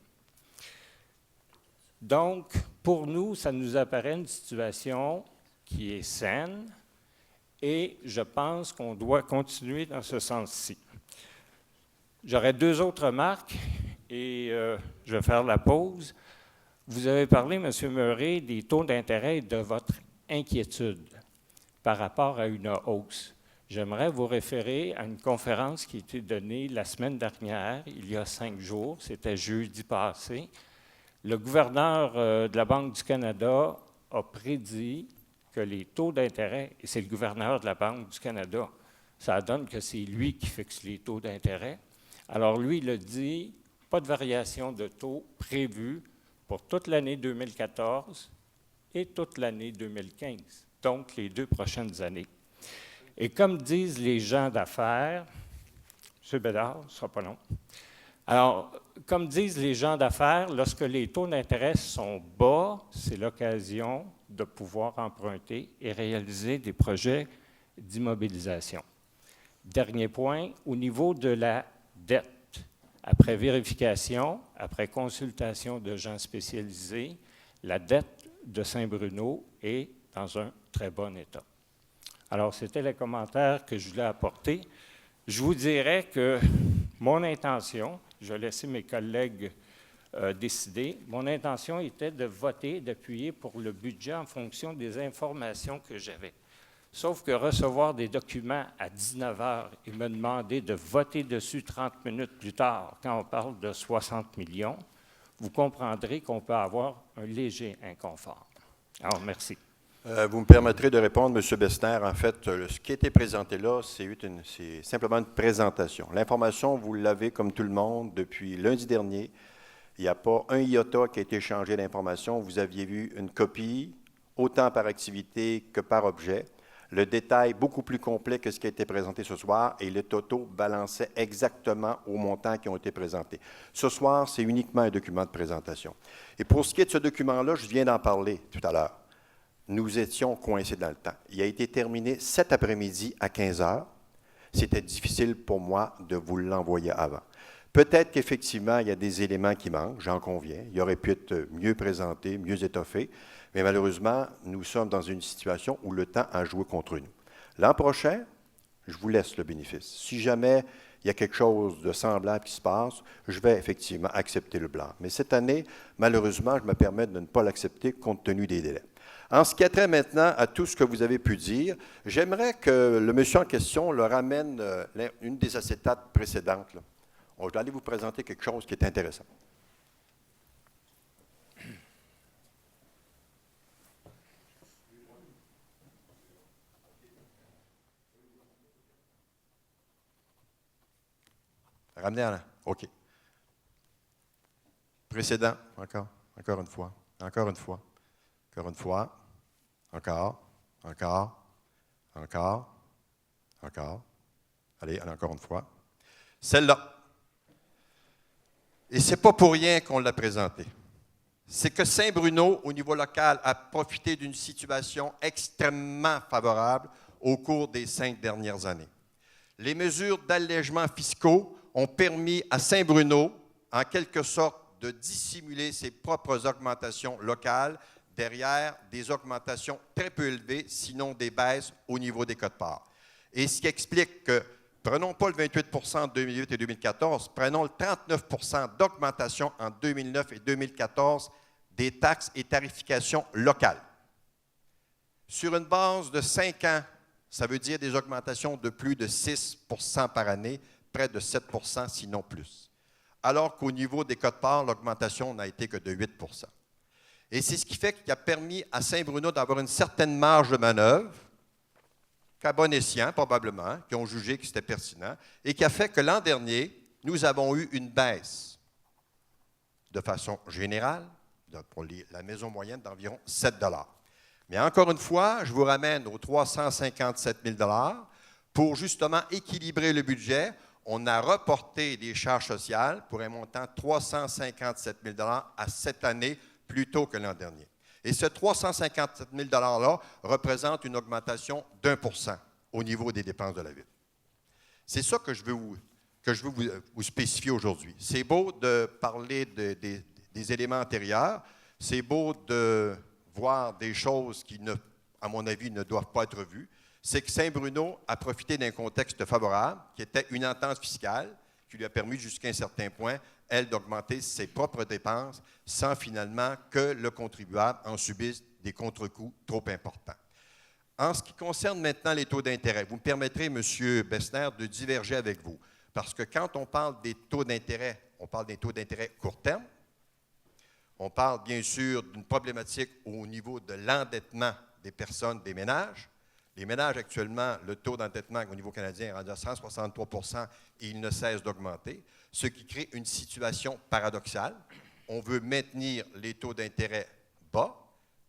Donc, pour nous, ça nous apparaît une situation qui est saine et je pense qu'on doit continuer dans ce sens-ci. J'aurais 2 autres remarques et je vais faire la pause. Vous avez parlé, M. Murray, des taux d'intérêt et de votre inquiétude par rapport à une hausse. J'aimerais vous référer à une conférence qui a été donnée la semaine dernière, il y a 5 jours, c'était jeudi passé. Le gouverneur de la Banque du Canada a prédit que les taux d'intérêt, et c'est le gouverneur de la Banque du Canada, ça donne que c'est lui qui fixe les taux d'intérêt. Alors lui, il a dit, pas de variation de taux prévue pour toute l'année 2014 et toute l'année 2015, donc les 2 prochaines années. Et comme disent les gens d'affaires, M. Bédard, ce ne sera pas long. Alors, comme disent les gens d'affaires, lorsque les taux d'intérêt sont bas, c'est l'occasion de pouvoir emprunter et réaliser des projets d'immobilisation. Dernier point, au niveau de la dette, après vérification, après consultation de gens spécialisés, la dette de Saint-Bruno est dans un très bon état. Alors, c'était les commentaires que je voulais apporter. Je vous dirais que mon intention, je vais laisser mes collègues décider, mon intention était de voter, d'appuyer pour le budget en fonction des informations que j'avais. Sauf que recevoir des documents à 19 heures et me demander de voter dessus 30 minutes plus tard, quand on parle de 60 millions, vous comprendrez qu'on peut avoir un léger inconfort. Alors, merci. Vous me permettrez de répondre, M. Bessner. En fait, ce qui a été présenté là, c'est simplement une présentation. L'information, vous l'avez comme tout le monde depuis lundi dernier. Il n'y a pas un iota qui a été changé d'information. Vous aviez vu une copie, autant par activité que par objet. Le détail beaucoup plus complet que ce qui a été présenté ce soir et le totaux balançait exactement aux montants qui ont été présentés. Ce soir, c'est uniquement un document de présentation. Et pour ce qui est de ce document-là, je viens d'en parler tout à l'heure. Nous étions coincés dans le temps. Il a été terminé cet après-midi à 15 heures. C'était difficile pour moi de vous l'envoyer avant. Peut-être qu'effectivement, il y a des éléments qui manquent, j'en conviens. Il aurait pu être mieux présenté, mieux étoffé. Mais malheureusement, nous sommes dans une situation où le temps a joué contre nous. L'an prochain, je vous laisse le bénéfice. Si jamais il y a quelque chose de semblable qui se passe, je vais effectivement accepter le blanc. Mais cette année, malheureusement, je me permets de ne pas l'accepter compte tenu des délais. En ce qui a trait maintenant à tout ce que vous avez pu dire, j'aimerais que le monsieur en question le ramène une des acétates précédentes. Là. Je vais aller vous présenter quelque chose qui est intéressant. Ramenez à là. OK. Précédent, encore une fois, encore une fois, encore une fois, encore. Allez, encore une fois. Celle-là. Et ce n'est pas pour rien qu'on l'a présentée. C'est que Saint-Bruno, au niveau local, a profité d'une situation extrêmement favorable au cours des 5 dernières années. Les mesures d'allègement fiscaux ont permis à Saint-Bruno, en quelque sorte, de dissimuler ses propres augmentations locales derrière des augmentations très peu élevées, sinon des baisses au niveau des quotes-parts. Et ce qui explique que, prenons pas le 28 en 2008 et 2014, prenons le 39 d'augmentation en 2009 et 2014 des taxes et tarifications locales. Sur une base de 5 ans, ça veut dire des augmentations de plus de 6 par année, près de 7 sinon plus. Alors qu'au niveau des quotes-parts, l'augmentation n'a été que de 8 Et c'est ce qui fait qu'il a permis à Saint-Bruno d'avoir une certaine marge de manœuvre, qu'à bon escient probablement, qui ont jugé que c'était pertinent, et qui a fait que l'an dernier, nous avons eu une baisse de façon générale pour la maison moyenne d'environ 7 $. Mais encore une fois, je vous ramène aux 357 000 $ pour justement équilibrer le budget. On a reporté des charges sociales pour un montant de 357 000 $ à cette année plutôt que l'an dernier. Et ce 357 000 $-là représente une augmentation d'1 % au niveau des dépenses de la Ville. C'est ça que je veux vous spécifier aujourd'hui. C'est beau de parler des éléments antérieurs, c'est beau de voir des choses qui, à mon avis, ne doivent pas être vues. C'est que Saint-Bruno a profité d'un contexte favorable, qui était une entente fiscale, qui lui a permis jusqu'à un certain point, elle, d'augmenter ses propres dépenses sans finalement que le contribuable en subisse des contre-coups trop importants. En ce qui concerne maintenant les taux d'intérêt, vous me permettrez, M. Bessner, de diverger avec vous. Parce que quand on parle des taux d'intérêt, on parle des taux d'intérêt court terme. On parle bien sûr d'une problématique au niveau de l'endettement des personnes, des ménages. Les ménages, actuellement, le taux d'endettement au niveau canadien est rendu à 163 % et il ne cesse d'augmenter, ce qui crée une situation paradoxale. On veut maintenir les taux d'intérêt bas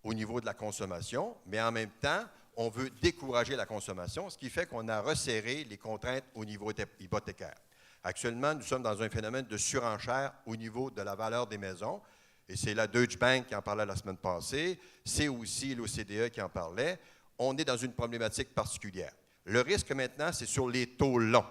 au niveau de la consommation, mais en même temps, on veut décourager la consommation, ce qui fait qu'on a resserré les contraintes au niveau hypothécaire. Actuellement, nous sommes dans un phénomène de surenchère au niveau de la valeur des maisons, et c'est la Deutsche Bank qui en parlait la semaine passée, c'est aussi l'OCDE qui en parlait. On est dans une problématique particulière. Le risque maintenant, c'est sur les taux longs.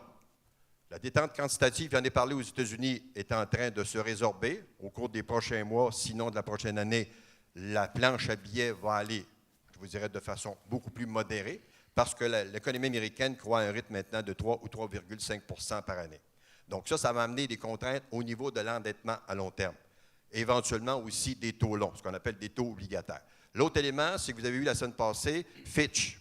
La détente quantitative, j'en ai parlé aux États-Unis, est en train de se résorber au cours des prochains mois, sinon de la prochaine année. La planche à billets va aller, je vous dirais, de façon beaucoup plus modérée, parce que l'économie américaine croît à un rythme maintenant de 3 ou 3,5 % par année. Donc ça va amener des contraintes au niveau de l'endettement à long terme. Éventuellement aussi des taux longs, ce qu'on appelle des taux obligataires. L'autre élément, c'est que vous avez vu la semaine passée, Fitch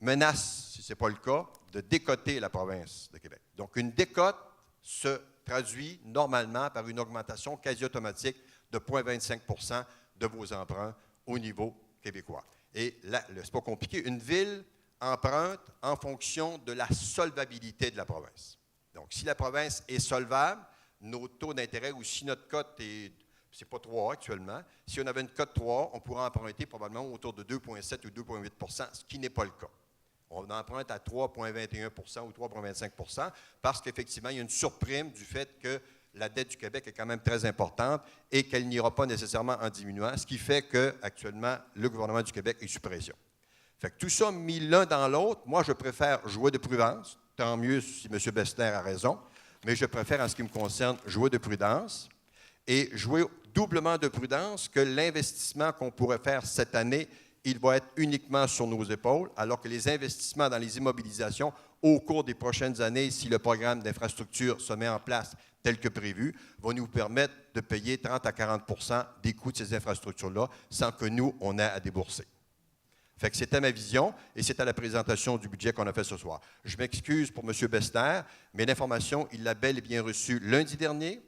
menace, si ce n'est pas le cas, de décoter la province de Québec. Donc, une décote se traduit normalement par une augmentation quasi automatique de 0,25 % de vos emprunts au niveau québécois. Et là, c'est pas compliqué, une ville emprunte en fonction de la solvabilité de la province. Donc, si la province est solvable, nos taux d'intérêt, ou si notre cote est, c'est pas 3 actuellement, si on avait une cote 3, on pourrait emprunter probablement autour de 2,7 ou 2,8 %, ce qui n'est pas le cas. On emprunte à 3,21 % ou 3,25 % parce qu'effectivement, il y a une surprime du fait que la dette du Québec est quand même très importante et qu'elle n'ira pas nécessairement en diminuant, ce qui fait qu'actuellement, le gouvernement du Québec est sous pression. Fait que tout ça mis l'un dans l'autre, moi, je préfère jouer de prudence. Tant mieux si M. Bessner a raison, mais je préfère, en ce qui me concerne, jouer de prudence et jouer doublement de prudence que l'investissement qu'on pourrait faire cette année, il va être uniquement sur nos épaules, alors que les investissements dans les immobilisations au cours des prochaines années, si le programme d'infrastructure se met en place tel que prévu, vont nous permettre de payer 30 à 40 % des coûts de ces infrastructures-là sans que nous, on ait à débourser. Fait que c'était ma vision et c'était la présentation du budget qu'on a fait ce soir. Je m'excuse pour M. Bessner, mais l'information, il l'a bel et bien reçue lundi dernier.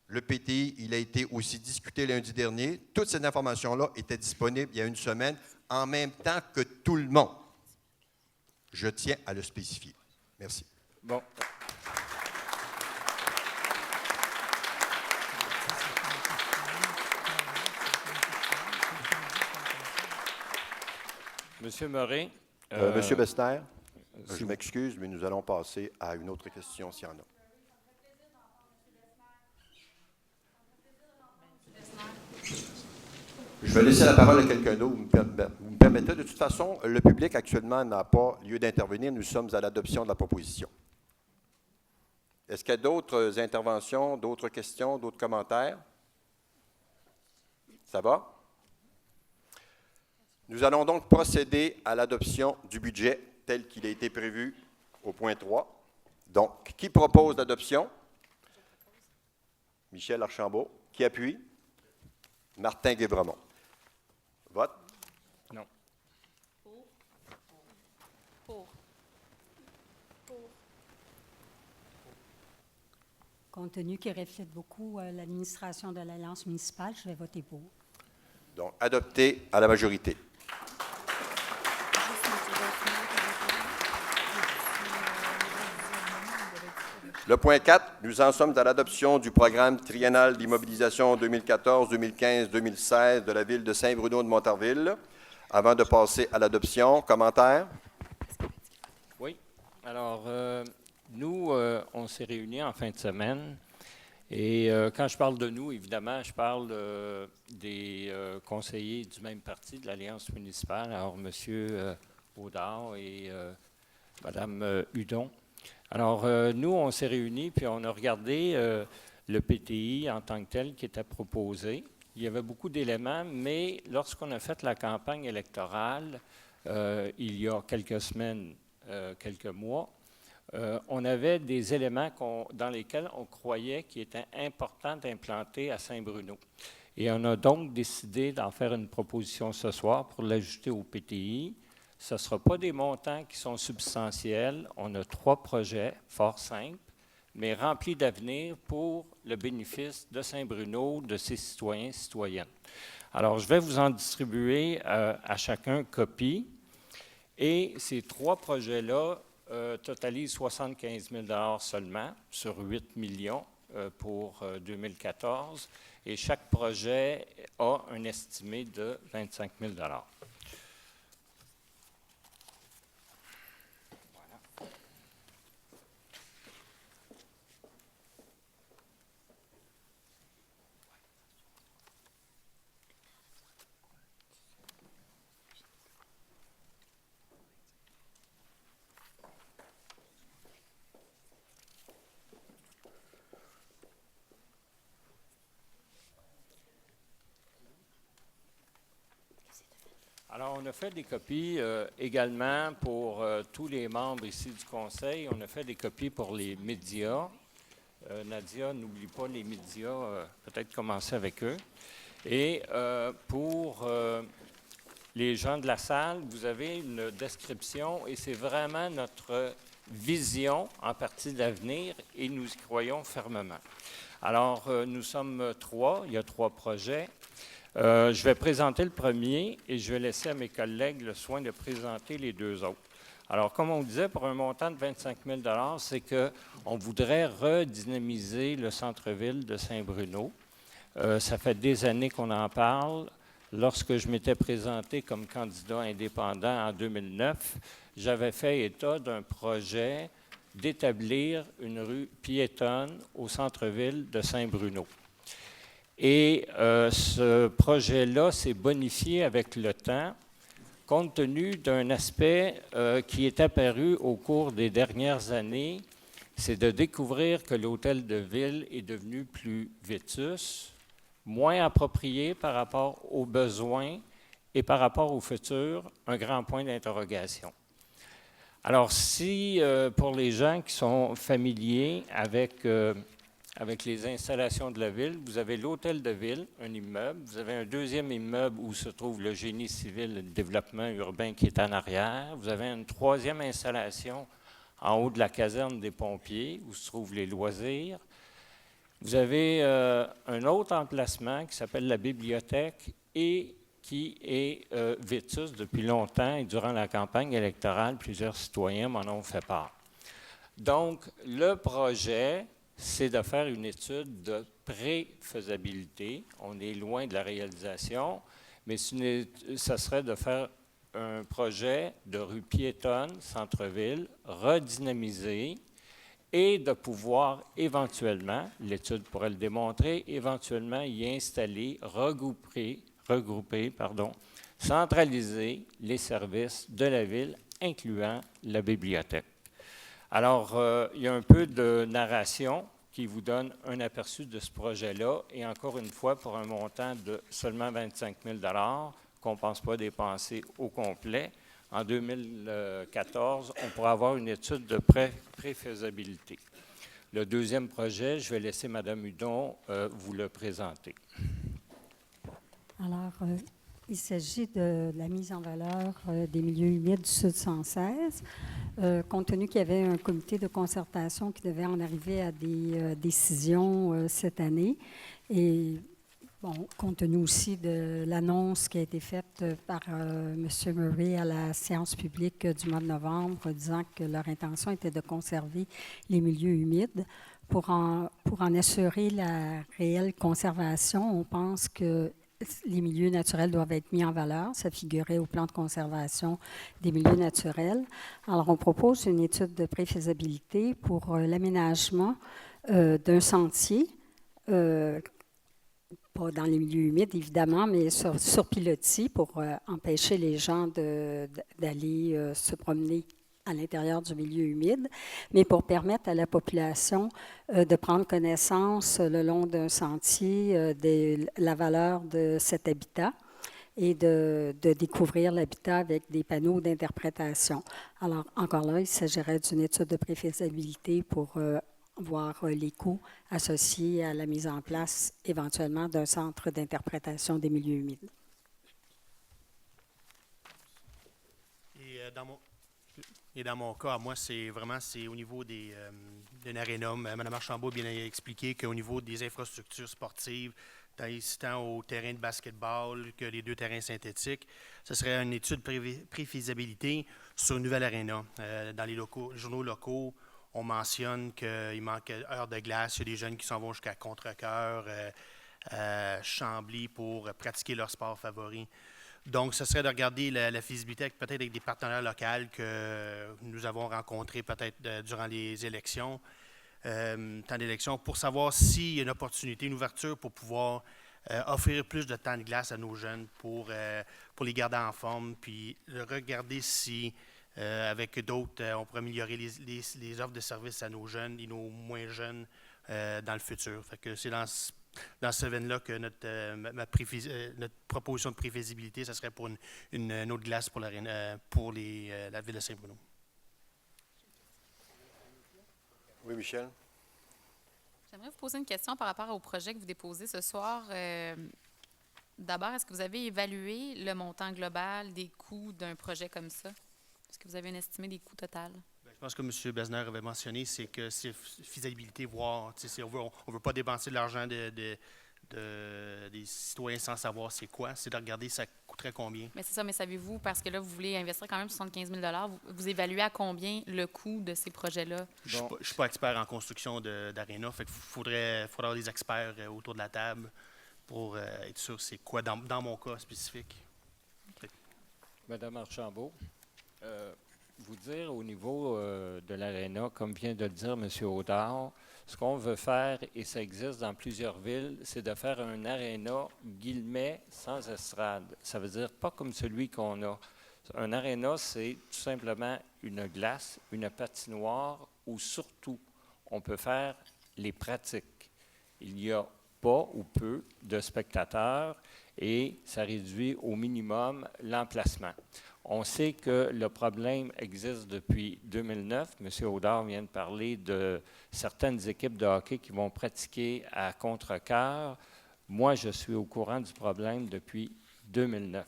Le PTI, il a été aussi discuté lundi dernier. Toutes ces informations-là étaient disponibles il y a une semaine, en même temps que tout le monde. Je tiens à le spécifier. Merci. Bon. Monsieur Morin. Monsieur Bessner, je m'excuse, mais nous allons passer à une autre question s'il y en a. Je vais laisser la parole à quelqu'un d'autre. Vous me permettez? De toute façon, le public actuellement n'a pas lieu d'intervenir. Nous sommes à l'adoption de la proposition. Est-ce qu'il y a d'autres interventions, d'autres questions, d'autres commentaires? Ça va? Nous allons donc procéder à l'adoption du budget tel qu'il a été prévu au point 3. Donc, qui propose l'adoption? Michel Archambault. Qui appuie? Martin Guévremont. Vote? Non. Pour. Compte tenu qu'il reflète beaucoup l'administration de l'Alliance municipale, je vais voter pour. Donc, adopté à la majorité. Le point 4, nous en sommes à l'adoption du programme triennal d'immobilisation 2014, 2015, 2016 de la ville de Saint-Bruno de Montarville. Avant de passer à l'adoption, commentaires? Oui. Alors, nous, on s'est réunis en fin de semaine. Et quand je parle de nous, évidemment, je parle des conseillers du même parti, de l'Alliance municipale, alors M. Audard et Mme Hudon. Alors, nous, on s'est réunis, puis on a regardé le PTI en tant que tel qui était proposé. Il y avait beaucoup d'éléments, mais lorsqu'on a fait la campagne électorale, il y a quelques semaines, quelques mois, on avait des éléments dans lesquels on croyait qu'il était important d'implanter à Saint-Bruno. Et on a donc décidé d'en faire une proposition ce soir pour l'ajouter au PTI. Ce ne sera pas des montants qui sont substantiels. On a 3 projets fort simples, mais remplis d'avenir pour le bénéfice de Saint-Bruno, de ses citoyens et citoyennes. Alors, je vais vous en distribuer à chacun copie. Et ces 3 projets-là totalisent 75 000 seulement sur 8 millions pour 2014. Et chaque projet a un estimé de 25 000 Alors, on a fait des copies également pour tous les membres ici du Conseil. On a fait des copies pour les médias. Nadia, n'oublie pas les médias, peut-être commencer avec eux. Et pour les gens de la salle, vous avez une description et c'est vraiment notre vision en partie d'avenir et nous y croyons fermement. Alors, nous sommes 3, il y a 3 projets. Je vais présenter le premier et je vais laisser à mes collègues le soin de présenter les deux autres. Alors, comme on disait, pour un montant de 25 000 $, c'est qu'on voudrait redynamiser le centre-ville de Saint-Bruno. Ça fait des années qu'on en parle. Lorsque je m'étais présenté comme candidat indépendant en 2009, j'avais fait état d'un projet d'établir une rue piétonne au centre-ville de Saint-Bruno. Et ce projet-là s'est bonifié avec le temps, compte tenu d'un aspect qui est apparu au cours des dernières années, c'est de découvrir que l'hôtel de ville est devenu plus vétus, moins approprié par rapport aux besoins et par rapport au futur, un grand point d'interrogation. Alors, si pour les gens qui sont familiers avec les installations de la ville, vous avez l'hôtel de ville, un immeuble. Vous avez un deuxième immeuble où se trouve le génie civil et le développement urbain qui est en arrière. Vous avez une troisième installation en haut de la caserne des pompiers où se trouvent les loisirs. Vous avez un autre emplacement qui s'appelle la bibliothèque et qui est vétus depuis longtemps et durant la campagne électorale, plusieurs citoyens m'en ont fait part. Donc, le projet, c'est de faire une étude de pré-faisabilité. On est loin de la réalisation, mais ça serait de faire un projet de rue piétonne, centre-ville, redynamisé, et de pouvoir éventuellement, l'étude pourrait le démontrer, éventuellement y installer, regrouper, centraliser les services de la ville, incluant la bibliothèque. Alors, il y a un peu de narration qui vous donne un aperçu de ce projet-là, et encore une fois, pour un montant de seulement 25 000 $ qu'on ne pense pas dépenser au complet. En 2014, on pourra avoir une étude de pré-faisabilité. Le deuxième projet, je vais laisser Mme Hudon vous le présenter. Alors, il s'agit de la mise en valeur des milieux humides du Sud 116. Compte tenu qu'il y avait un comité de concertation qui devait en arriver à des décisions cette année, et bon, compte tenu aussi de l'annonce qui a été faite par M. Murray à la séance publique du mois de novembre, disant que leur intention était de conserver les milieux humides. Pour en assurer la réelle conservation, on pense que les milieux naturels doivent être mis en valeur. Ça figurait au plan de conservation des milieux naturels. Alors, on propose une étude de préfaisabilité pour l'aménagement d'un sentier, pas dans les milieux humides, évidemment, mais sur pilotis pour empêcher les gens d'aller se promener à l'intérieur du milieu humide, mais pour permettre à la population de prendre connaissance le long d'un sentier de la valeur de cet habitat et de découvrir l'habitat avec des panneaux d'interprétation. Alors, encore là, il s'agirait d'une étude de préfaisabilité pour voir les coûts associés à la mise en place éventuellement d'un centre d'interprétation des milieux humides. Et dans mon cas, moi, c'est au niveau d'un aréna. Mme Archambault a bien expliqué qu'au niveau des infrastructures sportives, tant au terrain de basketball que les deux terrains synthétiques, ce serait une étude préfaisabilité sur une nouvelle aréna. Dans les journaux locaux, on mentionne qu'il manque heures de glace. Il y a des jeunes qui s'en vont jusqu'à Contrecœur, Chambly pour pratiquer leur sport favori. Donc, ce serait de regarder la faisabilité peut-être avec des partenaires locaux que nous avons rencontrés peut-être durant les élections, temps d'élection, pour savoir s'il y a une opportunité, une ouverture pour pouvoir offrir plus de temps de glace à nos jeunes pour les garder en forme, puis regarder si, avec d'autres, on pourrait améliorer les offres de services à nos jeunes et nos moins jeunes dans le futur. Fait que c'est dans ce veine-là que notre proposition de préfaisabilité, ce serait pour une eau de glace pour la ville de Saint-Bruno. Oui, Michel? J'aimerais vous poser une question par rapport au projet que vous déposez ce soir. D'abord, est-ce que vous avez évalué le montant global des coûts d'un projet comme ça? Est-ce que vous avez une estimée des coûts total? Je pense que M. Besner avait mentionné, c'est que c'est faisabilité, voire, on ne veut pas dépenser de l'argent des citoyens sans savoir c'est quoi, c'est de regarder ça coûterait combien. Mais c'est ça, mais savez-vous, parce que là, vous voulez investir quand même 75 000 vous évaluez à combien le coût de ces projets-là? Je ne suis pas expert en construction d'aréna, fait qu'il faudrait avoir des experts autour de la table pour être sûr c'est quoi dans mon cas spécifique. Madame Archambault, vous dire au niveau de l'aréna, comme vient de le dire M. Audard, ce qu'on veut faire, et ça existe dans plusieurs villes, c'est de faire un aréna, guillemets, sans estrade. Ça veut dire pas comme celui qu'on a. Un aréna, c'est tout simplement une glace, une patinoire où surtout on peut faire les pratiques. Il n'y a pas ou peu de spectateurs et ça réduit au minimum l'emplacement. On sait que le problème existe depuis 2009. M. Audard vient de parler de certaines équipes de hockey qui vont pratiquer à contre-cœur. Moi, je suis au courant du problème depuis 2009.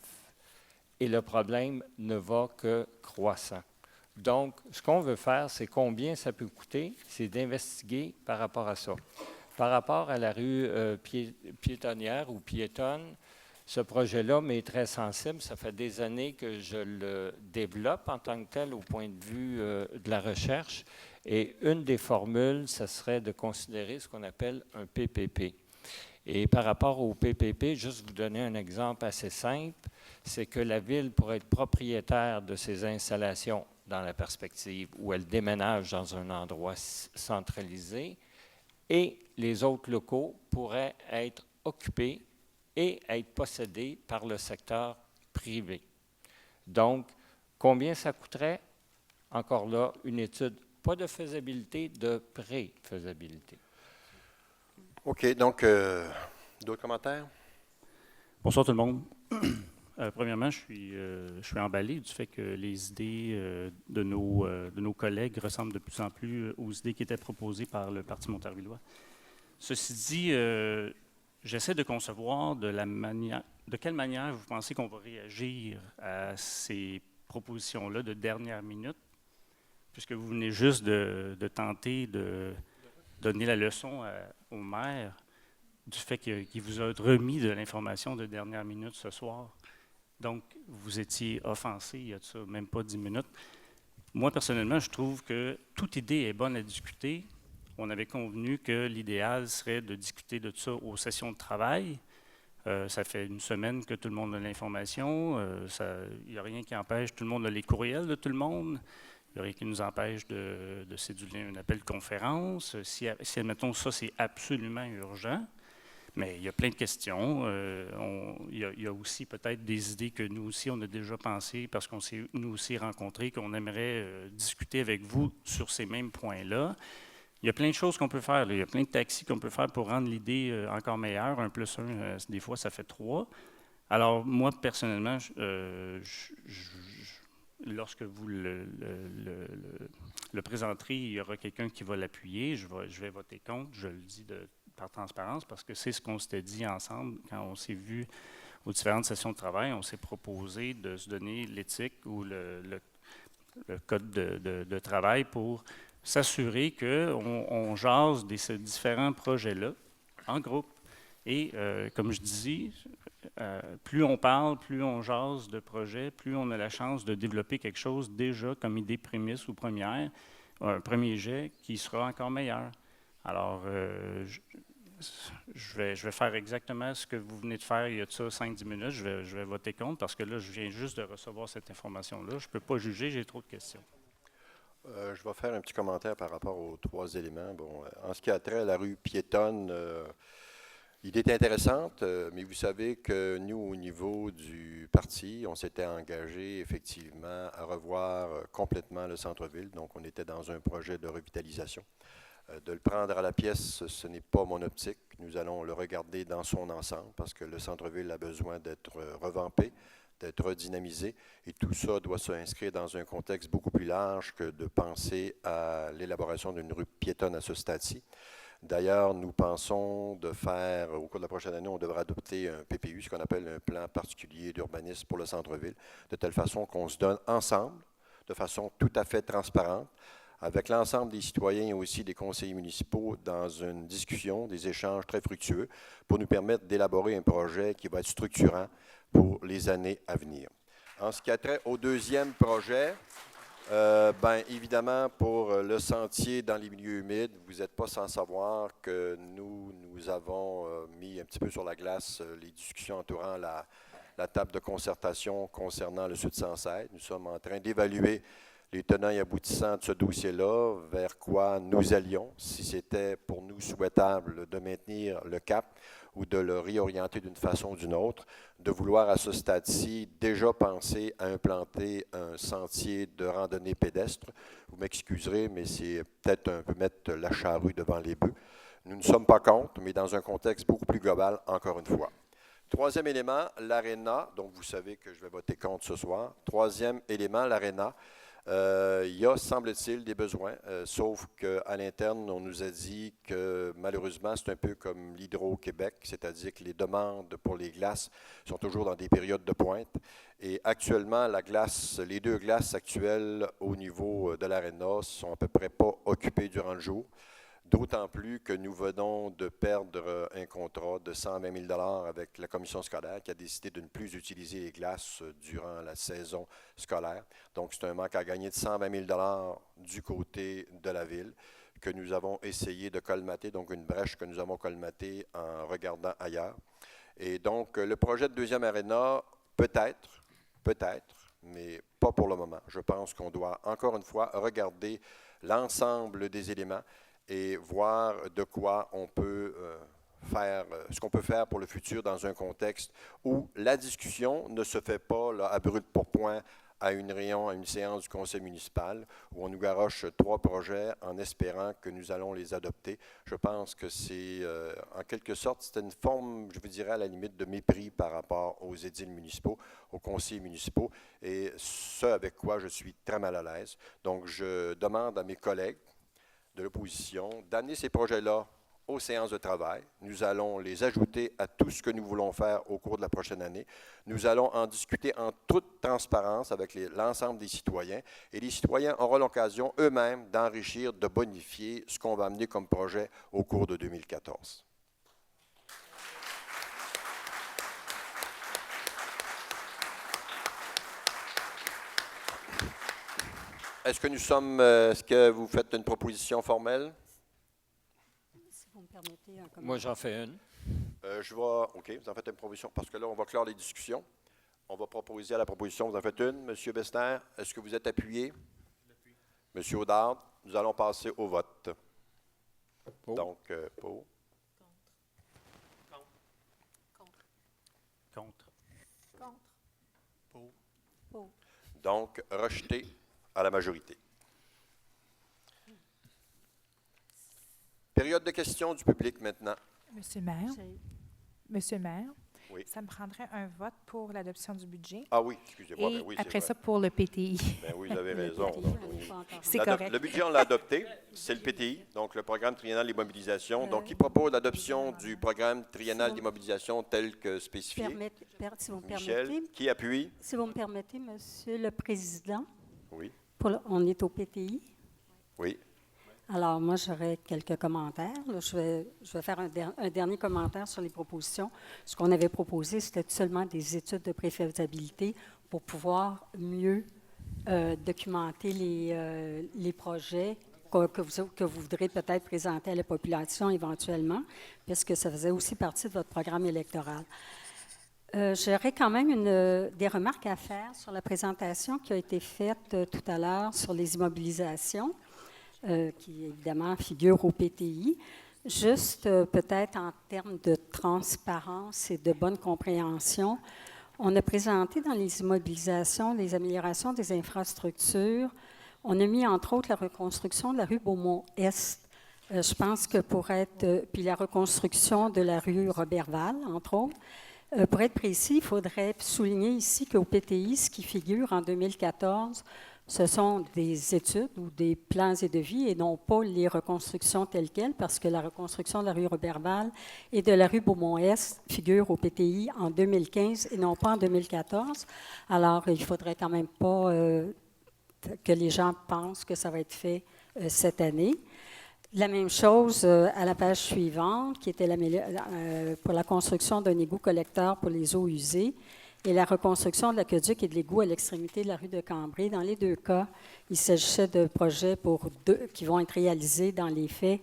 Et le problème ne va que croissant. Donc, ce qu'on veut faire, c'est combien ça peut coûter, c'est d'investiguer par rapport à ça. Par rapport à la rue piétonnière ou piétonne, ce projet-là m'est très sensible. Ça fait des années que je le développe en tant que tel au point de vue de la recherche. Et une des formules, ce serait de considérer ce qu'on appelle un PPP. Et par rapport au PPP, juste vous donner un exemple assez simple, c'est que la Ville pourrait être propriétaire de ces installations dans la perspective où elle déménage dans un endroit centralisé et les autres locaux pourraient être occupés et être possédés par le secteur privé. Donc, combien ça coûterait? Encore là, une étude, pas de faisabilité, de pré-faisabilité. OK, donc, d'autres commentaires? Bonsoir tout le monde. Premièrement, je suis emballé du fait que les idées de nos collègues ressemblent de plus en plus aux idées qui étaient proposées par le Parti montarvillois. Ceci dit, j'essaie de concevoir de quelle manière vous pensez qu'on va réagir à ces propositions-là de dernière minute, puisque vous venez juste de tenter de donner la leçon au maire du fait qu'il vous a remis de l'information de dernière minute ce soir. Donc, vous étiez offensé il y a de ça même pas 10 minutes. Moi, personnellement, je trouve que toute idée est bonne à discuter. On avait convenu que l'idéal serait de discuter de ça aux sessions de travail. Ça fait une semaine que tout le monde a l'information. Il n'y a rien qui empêche, tout le monde a les courriels de tout le monde. Il n'y a rien qui nous empêche de céduler un appel de conférence. Si admettons, ça, c'est absolument urgent. Mais il y a plein de questions. Il y a aussi peut-être des idées que nous aussi, on a déjà pensées parce qu'on s'est nous aussi rencontrés, qu'on aimerait discuter avec vous sur ces mêmes points-là. Il y a plein de choses qu'on peut faire. Là. Il y a plein de taxis qu'on peut faire pour rendre l'idée encore meilleure. 1 + 1, des fois, ça fait 3. Alors, moi, personnellement, lorsque vous le présenterez, il y aura quelqu'un qui va l'appuyer. Je vais voter contre. Je le dis par transparence parce que c'est ce qu'on s'était dit ensemble quand on s'est vu aux différentes sessions de travail. On s'est proposé de se donner l'éthique ou le code de travail pour s'assurer qu'on jase de ces différents projets-là en groupe. Et comme je disais, plus on parle, plus on jase de projets, plus on a la chance de développer quelque chose déjà comme idée prémisse ou première, un premier jet qui sera encore meilleur. Alors, je vais faire exactement ce que vous venez de faire il y a de ça 5-10 minutes. Je vais voter contre parce que là, je viens juste de recevoir cette information-là. Je ne peux pas juger, j'ai trop de questions. Je vais faire un petit commentaire par rapport aux 3 éléments. Bon, en ce qui a trait à la rue piétonne, l'idée est intéressante, mais vous savez que nous, au niveau du parti, on s'était engagé effectivement à revoir complètement le centre-ville. Donc, on était dans un projet de revitalisation. De le prendre à la pièce, ce n'est pas mon optique. Nous allons le regarder dans son ensemble parce que le centre-ville a besoin d'être revampé, d'être redynamisé. Et tout ça doit s'inscrire dans un contexte beaucoup plus large que de penser à l'élaboration d'une rue piétonne à ce stade-ci. D'ailleurs, nous pensons de faire, au cours de la prochaine année, on devra adopter un PPU, ce qu'on appelle un plan particulier d'urbanisme pour le centre-ville, de telle façon qu'on se donne ensemble, de façon tout à fait transparente, avec l'ensemble des citoyens et aussi des conseillers municipaux dans une discussion, des échanges très fructueux pour nous permettre d'élaborer un projet qui va être structurant pour les années à venir. En ce qui a trait au deuxième projet, bien évidemment, pour le sentier dans les milieux humides, vous n'êtes pas sans savoir que nous avons mis un petit peu sur la glace les discussions entourant la table de concertation concernant le Sud 116. Nous sommes en train d'évaluer les tenants et aboutissants de ce dossier-là, vers quoi nous allions, si c'était pour nous souhaitable de maintenir le cap ou de le réorienter d'une façon ou d'une autre, de vouloir à ce stade-ci déjà penser à implanter un sentier de randonnée pédestre. Vous m'excuserez, mais c'est peut-être un peu mettre la charrue devant les bœufs. Nous ne sommes pas contre, mais dans un contexte beaucoup plus global, encore une fois. Troisième élément, l'ARENA, donc vous savez que je vais voter contre ce soir. Troisième élément, l'ARENA. Il y a, semble-t-il, des besoins, sauf qu'à l'interne, on nous a dit que malheureusement, c'est un peu comme l'Hydro-Québec, c'est-à-dire que les demandes pour les glaces sont toujours dans des périodes de pointe. Et actuellement, les deux glaces actuelles au niveau de l'ARENA sont à peu près pas occupées durant le jour. D'autant plus que nous venons de perdre un contrat de 120 000 $ avec la commission scolaire qui a décidé de ne plus utiliser les glaces durant la saison scolaire. Donc, c'est un manque à gagner de 120 000 $ du côté de la ville que nous avons essayé de colmater, donc une brèche que nous avons colmatée en regardant ailleurs. Et donc, le projet de deuxième aréna, peut-être, mais pas pour le moment. Je pense qu'on doit, encore une fois, regarder l'ensemble des éléments et voir de quoi on peut faire, ce qu'on peut faire pour le futur dans un contexte où la discussion ne se fait pas là, à brûle pour point à une réunion, à une séance du conseil municipal, où on nous garoche 3 projets en espérant que nous allons les adopter. Je pense que c'est, en quelque sorte, c'est une forme, je vous dirais, à la limite de mépris par rapport aux édiles municipaux, aux conseillers municipaux, et ce avec quoi je suis très mal à l'aise. Donc, je demande à mes collègues de l'opposition d'amener ces projets-là aux séances de travail. Nous allons les ajouter à tout ce que nous voulons faire au cours de la prochaine année. Nous allons en discuter en toute transparence avec l'ensemble des citoyens et les citoyens auront l'occasion eux-mêmes d'enrichir, de bonifier ce qu'on va amener comme projet au cours de 2014. Est-ce que vous faites une proposition formelle? Si vous me permettez un commentaire. Moi, j'en fais une. OK, vous en faites une proposition, parce que là, on va clore les discussions. On va proposer à la proposition, vous en faites une. Monsieur Bessner, est-ce que vous êtes appuyé? Monsieur Audard, nous allons passer au vote. Pour. Donc, pour. Contre. Pour. Donc, rejeté à la majorité. Période de questions du public maintenant. Monsieur le maire, Monsieur le maire, Oui. ça me prendrait un vote pour l'adoption du budget. Ah oui, excusez-moi. Et Ben oui, c'est après vrai. ça, pour le PTI. Ben oui, vous avez Le raison. PTI, Donc, on n'est oui. pas encore C'est rendu. correct. Le budget, on l'a adopté. C'est le PTI, donc le programme triennal d'immobilisation. Donc, il propose l'adoption du programme triennal d'immobilisation tel que spécifié. Si vous me Michel, permettez, qui appuie? si vous me permettez, Monsieur le Président, Oui. on est au PTI. Oui. Alors, moi, j'aurais quelques commentaires. Là, je vais faire un dernier commentaire sur les propositions. Ce qu'on avait proposé, c'était seulement des études de préfaisabilité pour pouvoir mieux documenter les projets que vous voudrez peut-être présenter à la population éventuellement, puisque ça faisait aussi partie de votre programme électoral. J'aurais quand même des remarques à faire sur la présentation qui a été faite tout à l'heure sur les immobilisations. Qui évidemment figure au PTI. Juste peut-être en termes de transparence et de bonne compréhension, on a présenté dans les immobilisations les améliorations des infrastructures. On a mis entre autres la reconstruction de la rue Beaumont-Est. Je pense que puis la reconstruction de la rue Roberval, entre autres. Pour être précis, il faudrait souligner ici qu'au PTI, ce qui figure en 2014, ce sont des études ou des plans et devis et non pas les reconstructions telles quelles, parce que la reconstruction de la rue Roberval et de la rue Beaumont-Est figure au PTI en 2015 et non pas en 2014. Alors, il ne faudrait quand même pas que les gens pensent que ça va être fait cette année. La même chose à la page suivante, qui était pour la construction d'un égout collecteur pour les eaux usées et la reconstruction de l'aqueduc et de l'égout à l'extrémité de la rue de Cambrai. Dans les deux cas, il s'agissait de projets qui vont être réalisés dans les faits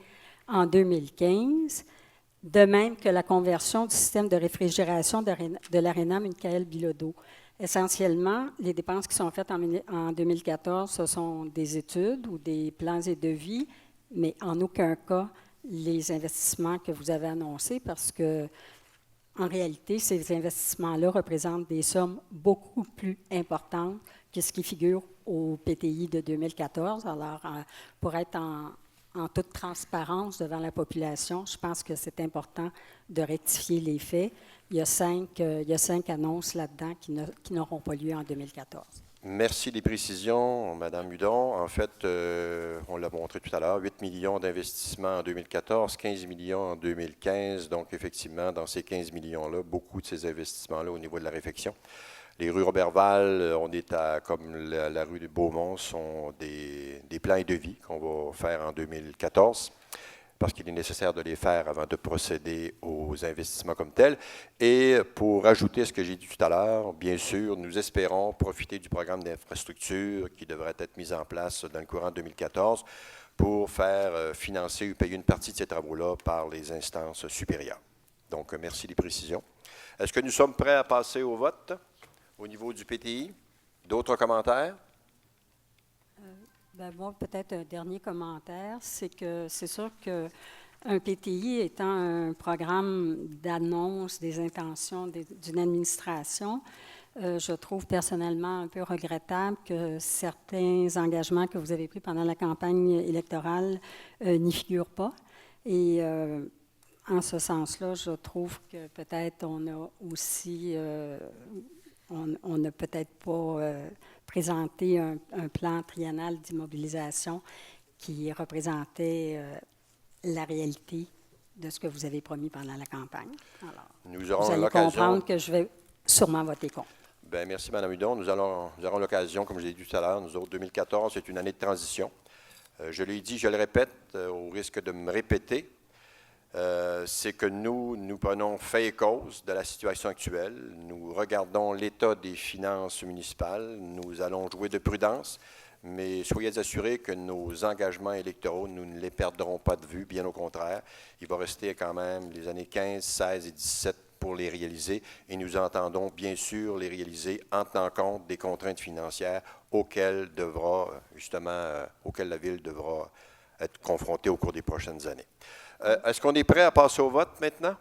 en 2015, de même que la conversion du système de réfrigération de l'aréna Michael Bilodeau. Essentiellement, les dépenses qui sont faites en 2014, ce sont des études ou des plans et devis, mais en aucun cas les investissements que vous avez annoncés, parce que en réalité, ces investissements-là représentent des sommes beaucoup plus importantes que ce qui figure au PTI de 2014. Alors, pour être en toute transparence devant la population, je pense que c'est important de rectifier les faits. Il y a cinq annonces là-dedans qui n'auront pas lieu en 2014. Merci des précisions, Mme Hudon. En fait, on l'a montré tout à l'heure, 8 millions d'investissements en 2014, 15 millions en 2015. Donc, effectivement, dans ces 15 millions-là, beaucoup de ces investissements-là au niveau de la réfection. Les rues Roberval, on est comme la rue de Beaumont, sont des plans et devis qu'on va faire en 2014, parce qu'il est nécessaire de les faire avant de procéder aux investissements comme tels. Et pour ajouter ce que j'ai dit tout à l'heure, bien sûr, nous espérons profiter du programme d'infrastructure qui devrait être mis en place dans le courant de 2014 pour faire financer ou payer une partie de ces travaux-là par les instances supérieures. Donc, merci des précisions. Est-ce que nous sommes prêts à passer au vote au niveau du PTI? D'autres commentaires? Moi, peut-être un dernier commentaire, c'est que c'est sûr qu'un PTI étant un programme d'annonce des intentions d'une administration, je trouve personnellement un peu regrettable que certains engagements que vous avez pris pendant la campagne électorale n'y figurent pas. Et en ce sens-là, je trouve que peut-être on a aussi... on n'a peut-être pas présenté un plan triennal d'immobilisation qui représentait la réalité de ce que vous avez promis pendant la campagne. Alors, nous aurons vous allez comprendre que je vais sûrement voter contre. Bien, merci, Mme Hudon. Nous aurons l'occasion, comme je l'ai dit tout à l'heure, nous autres, 2014, c'est une année de transition. Je l'ai dit, je le répète, au risque de me répéter, c'est que nous prenons fait et cause de la situation actuelle. Nous regardons l'état des finances municipales. Nous allons jouer de prudence, mais soyez assurés que nos engagements électoraux, nous ne les perdrons pas de vue, bien au contraire. Il va rester quand même les années 15, 16 et 17 pour les réaliser, et nous entendons bien sûr les réaliser en tenant compte des contraintes financières auxquelles la Ville devra être confrontée au cours des prochaines années. Est-ce qu'on est prêt à passer au vote maintenant?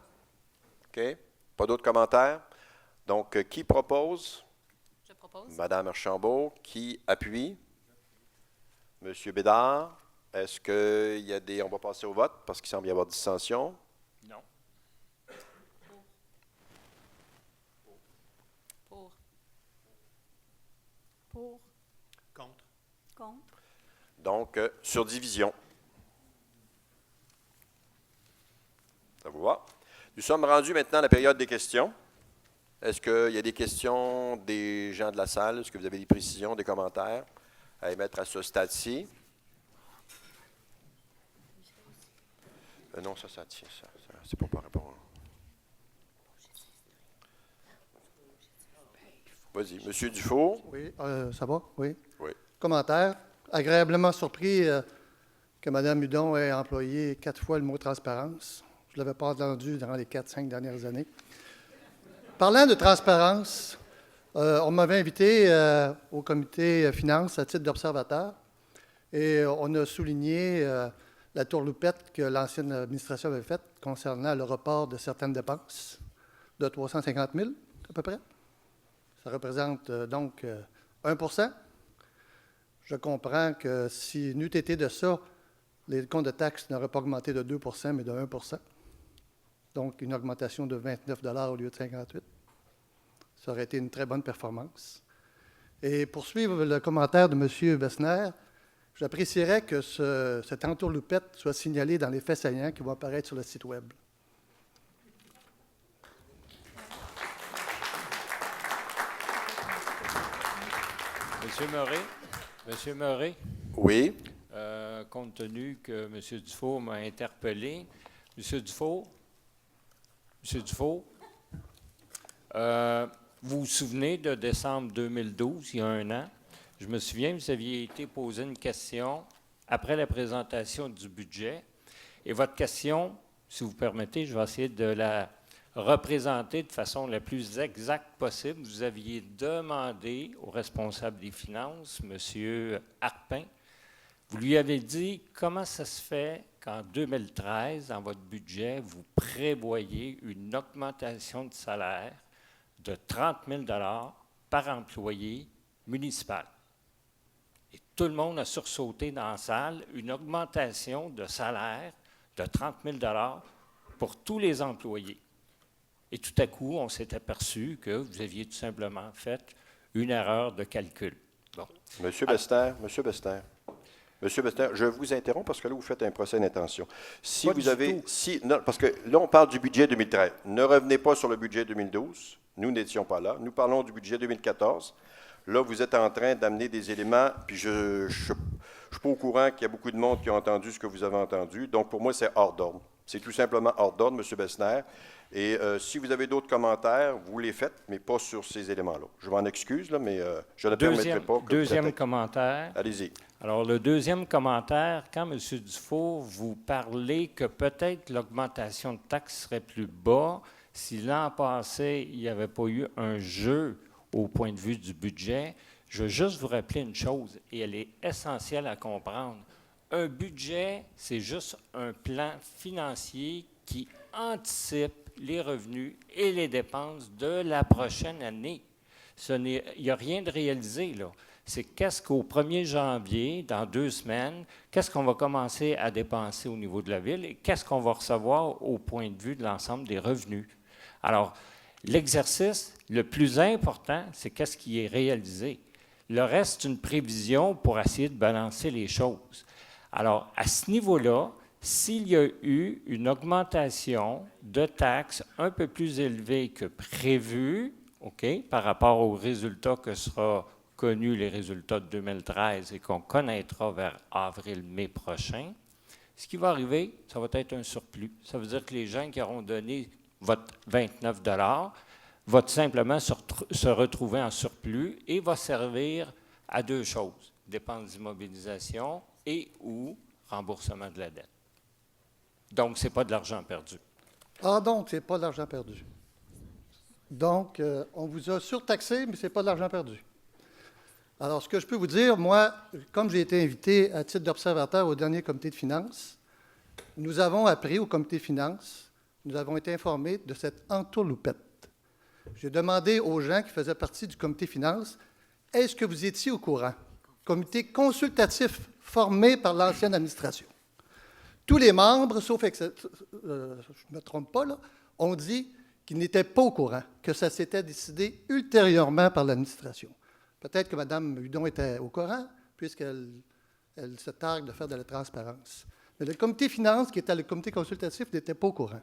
OK. Pas d'autres commentaires? Donc, qui propose? Je propose. Mme Archambault. Qui appuie? Monsieur Bédard. Est-ce qu'il y a des... On va passer au vote parce qu'il semble y avoir dissension. Non. Pour. Pour. Contre. Contre. Donc, sur division. Ça vous va? Nous sommes rendus maintenant à la période des questions. Est-ce qu'il y a des questions des gens de la salle? Est-ce que vous avez des précisions, des commentaires à émettre à ce stade-ci? Non, ça tient. Ça c'est pour pas répondre. Vas-y, M. Dufault. Oui, ça va? Oui. Oui. Commentaire. Agréablement surpris que Mme Hudon ait employé 4 fois le mot transparence. Je ne l'avais pas entendu durant les 4-5 dernières années. Parlant de transparence, on m'avait invité au comité finances à titre d'observateur et on a souligné la tourloupette que l'ancienne administration avait faite concernant le report de certaines dépenses de 350 000 à peu près. Ça représente donc 1 %. Je comprends que si n'eût été de ça, les comptes de taxes n'auraient pas augmenté de 2 % mais de 1 %. Donc, une augmentation de 29 $ au lieu de 58 $. Ça aurait été une très bonne performance. Et pour suivre le commentaire de M. Bessner, j'apprécierais que cette entourloupette soit signalée dans les faits saillants qui vont apparaître sur le site Web. Monsieur Murray? Oui. compte tenu que M. Dufault m'a interpellé. M. Dufault, vous vous souvenez de décembre 2012, il y a un an, je me souviens, vous aviez été posé une question après la présentation du budget. Et votre question, si vous permettez, je vais essayer de la représenter de façon la plus exacte possible. Vous aviez demandé au responsable des finances, M. Harpin, vous lui avez dit comment ça se fait qu'en 2013, dans votre budget, vous prévoyez une augmentation de salaire de 30 000 $ par employé municipal. Et tout le monde a sursauté dans la salle, une augmentation de salaire de 30 000 $ pour tous les employés. Et tout à coup, on s'est aperçu que vous aviez tout simplement fait une erreur de calcul. Bon. Monsieur Bester, je vous interromps parce que là, vous faites un procès d'intention. Si vous avez, non, parce que là, on parle du budget 2013. Ne revenez pas sur le budget 2012. Nous n'étions pas là. Nous parlons du budget 2014. Là, vous êtes en train d'amener des éléments, puis je ne suis pas au courant qu'il y a beaucoup de monde qui a entendu ce que vous avez entendu. Donc, pour moi, c'est hors d'ordre. C'est tout simplement hors d'ordre, M. Bessner. Et si vous avez d'autres commentaires, vous les faites, mais pas sur ces éléments-là. Je m'en excuse, là, mais je ne permettrai pas que deuxième commentaire. Allez-y. Alors, le deuxième commentaire, quand M. Dufault, vous parlez que peut-être l'augmentation de taxes serait plus bas si l'an passé, il n'y avait pas eu un jeu au point de vue du budget, je veux juste vous rappeler une chose, et elle est essentielle à comprendre. Un budget, c'est juste un plan financier qui anticipe les revenus et les dépenses de la prochaine année. Il n'y a rien de réalisé, là. C'est qu'est-ce qu'au 1er janvier, dans 2 semaines, qu'est-ce qu'on va commencer à dépenser au niveau de la ville et qu'est-ce qu'on va recevoir au point de vue de l'ensemble des revenus. Alors, l'exercice le plus important, c'est qu'est-ce qui est réalisé. Le reste, c'est une prévision pour essayer de balancer les choses. Alors, à ce niveau-là, s'il y a eu une augmentation de taxes un peu plus élevée que prévu, OK, par rapport aux résultats que sera connu les résultats de 2013 et qu'on connaîtra vers avril-mai prochain, ce qui va arriver, ça va être un surplus. Ça veut dire que les gens qui auront donné votre 29 $ vont simplement se retrouver en surplus et va servir à 2 choses, dépenses d'immobilisation et ou remboursement de la dette. Donc, ce n'est pas de l'argent perdu. Ah, donc, ce n'est pas de l'argent perdu. Donc, on vous a surtaxé, mais ce n'est pas de l'argent perdu. Alors, ce que je peux vous dire, moi, comme j'ai été invité à titre d'observateur au dernier comité de finances, nous avons appris au comité de finances, nous avons été informés de cette entourloupette. J'ai demandé aux gens qui faisaient partie du comité de finances, est-ce que vous étiez au courant? Comité consultatif formé par l'ancienne administration. Tous les membres, sauf je ne me trompe pas, là, ont dit qu'ils n'étaient pas au courant, que ça s'était décidé ultérieurement par l'administration. Peut-être que Mme Hudon était au courant, puisqu'elle se targue de faire de la transparence. Mais le comité finances, qui était le comité consultatif, n'était pas au courant.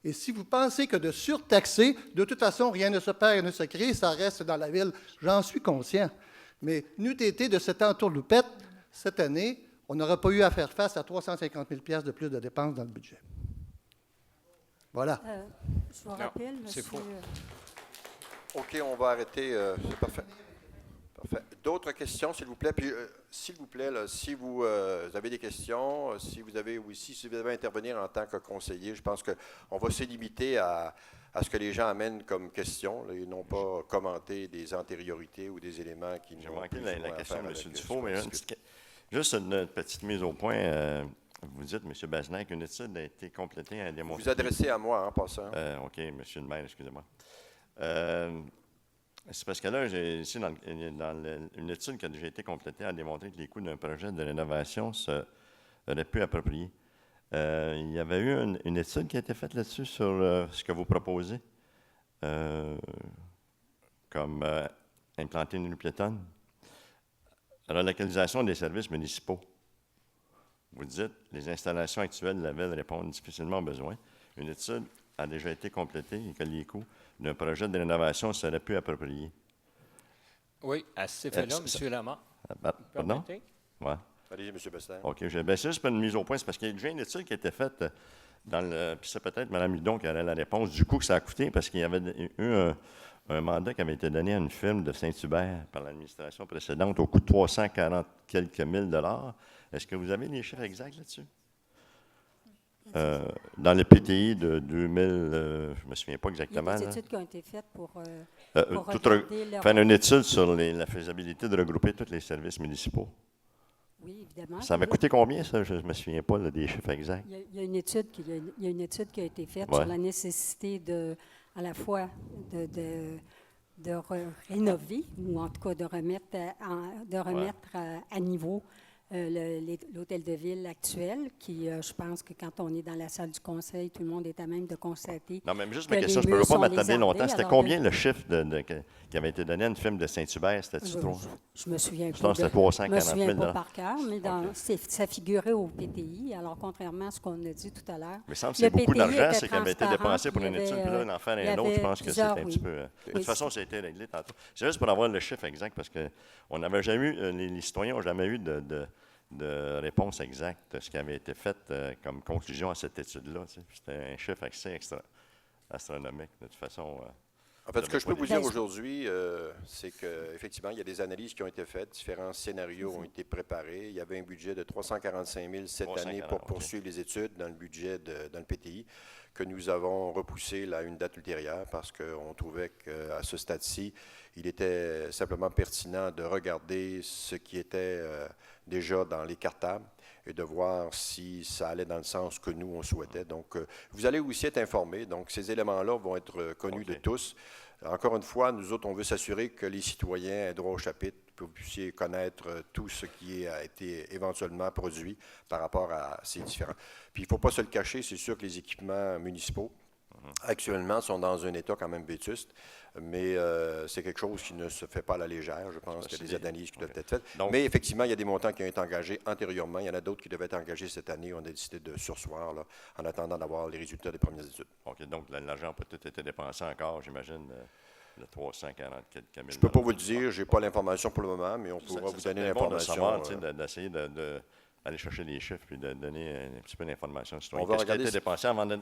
Et si vous pensez que de surtaxer, de toute façon, rien ne se perd, rien ne se crée, ça reste dans la ville, j'en suis conscient. Mais n'eût été de cette entourloupette, cette année, on n'aurait pas eu à faire face à 350 000 $ de plus de dépenses dans le budget. Voilà. Je vous rappelle, non, c'est faux. OK, on va arrêter. C'est parfait. Parfait. D'autres questions, s'il vous plaît? Puis, s'il vous plaît, là, si vous avez des questions, si vous avez à intervenir en tant que conseiller, je pense qu'on va se limiter à ce que les gens amènent comme question, là, et non pas commenter des antériorités ou des éléments qui J'ai manqué la question de M. Dufault, mais juste une petite mise au point. Vous dites, M. Bessner, qu'une étude a été complétée à démontrer... Vous adressez à moi, en passant. OK, M. le maire, excusez-moi. C'est parce que là, ici, dans une étude qui a déjà été complétée a démontré que les coûts d'un projet de rénovation seraient peu appropriés. Il y avait eu une étude qui a été faite là-dessus sur ce que vous proposez, comme implanter une rue piétonne. Relocalisation des services municipaux. Vous dites, les installations actuelles de la ville répondent difficilement aux besoins. Une étude a déjà été complétée et que les coûts d'un projet de rénovation seraient peu appropriés. Oui, à cet effet-là, M. Lamar. Pardon? Oui. Allez, M. Bester. OK. C'est juste pour une mise au point. C'est parce qu'il y a déjà une étude qui a été faite puis c'est peut-être Mme Hudon qui aurait la réponse du coût que ça a coûté, parce qu'il y avait eu un mandat qui avait été donné à une firme de Saint-Hubert par l'administration précédente au coût de 340 quelques mille dollars. Est-ce que vous avez les chiffres exacts là-dessus? Dans le PTI de 2000, je ne me souviens pas exactement. Il y a des études qui ont été faites pour faire une étude sur la faisabilité de regrouper tous les services municipaux. Oui, évidemment. Ça m'a coûté combien, ça? Je ne me souviens pas là, des chiffres exacts. Il y a une étude qui a été faite sur la nécessité à la fois de rénover, ou en tout cas de remettre à niveau l'hôtel de ville actuel, qui, je pense que quand on est dans la salle du conseil, tout le monde est à même de constater. Non, même juste ma question, je ne peux pas m'attarder longtemps. C'était combien le chiffre qui avait été donné à une firme de Saint-Hubert? C'était-tu trop? Je me souviens pas. C'était 340 000. Je me souviens pas par cœur, mais ça figurait au PTI. Alors, contrairement à ce qu'on a dit tout à l'heure. Mais il semble que c'est beaucoup d'argent qui avait été dépensé pour une étude, puis là, en faire un autre, je pense que c'est un petit peu. De toute façon, ça a été réglé tantôt. C'est juste pour avoir le chiffre exact, parce qu'on n'avait jamais eu, les citoyens n'ont jamais eu de réponse exacte à ce qui avait été fait comme conclusion à cette étude-là. C'était un chiffre assez astronomique, de toute façon. En fait, ce que je peux vous dire aujourd'hui, c'est qu'effectivement, il y a des analyses qui ont été faites, différents scénarios ont été préparés. Il y avait un budget de 345 000 cette année pour poursuivre les études dans le budget dans le PTI, que nous avons repoussé à une date ultérieure parce qu'on trouvait qu'à ce stade-ci, il était simplement pertinent de regarder ce qui était déjà dans les cartables et de voir si ça allait dans le sens que nous, on souhaitait. Donc, vous allez aussi être informés. Donc, ces éléments-là vont être connus de tous. Encore une fois, nous autres, on veut s'assurer que les citoyens aient droit au chapitre, que vous puissiez connaître tout ce qui a été éventuellement produit par rapport à ces différents. Puis, il ne faut pas se le cacher, c'est sûr que les équipements municipaux, actuellement, sont dans un état quand même vétuste, mais c'est quelque chose qui ne se fait pas à la légère. Je pense qu'il y a des analyses qui doivent être faites. Donc, mais effectivement, il y a des montants qui ont été engagés antérieurement. Il y en a d'autres qui devaient être engagés cette année. On a décidé de surseoir là, en attendant d'avoir les résultats des premières études. OK. Donc, l'argent n'a pas tout été dépensé encore, j'imagine, le 340 quelques mille. Je ne peux pas vous le dire. Je n'ai pas l'information pour le moment, mais on pourra vous donner l'information. D'essayer d'aller chercher les chiffres et de donner un petit peu d'informations. On va regarder ce qui a été dépensé avant de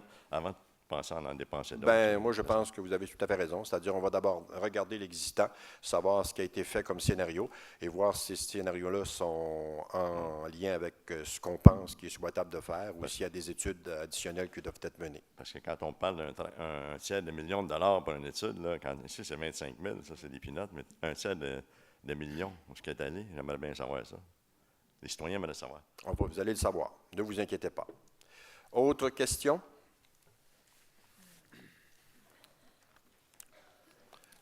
penser en dépenser d'autres. Bien, moi, je pense que vous avez tout à fait raison. C'est-à-dire, on va d'abord regarder l'existant, savoir ce qui a été fait comme scénario et voir si ces scénarios-là sont en lien avec ce qu'on pense qui est souhaitable de faire ou s'il y a des études additionnelles qui doivent être menées. Parce que quand on parle d'un tiers de million de dollars pour une étude, là, ici, c'est 25 000, ça, c'est des peanuts, mais un tiers de millions, où ce qui est allé, j'aimerais bien savoir ça. Les citoyens aimeraient savoir. Vous allez le savoir. Ne vous inquiétez pas. Autre question?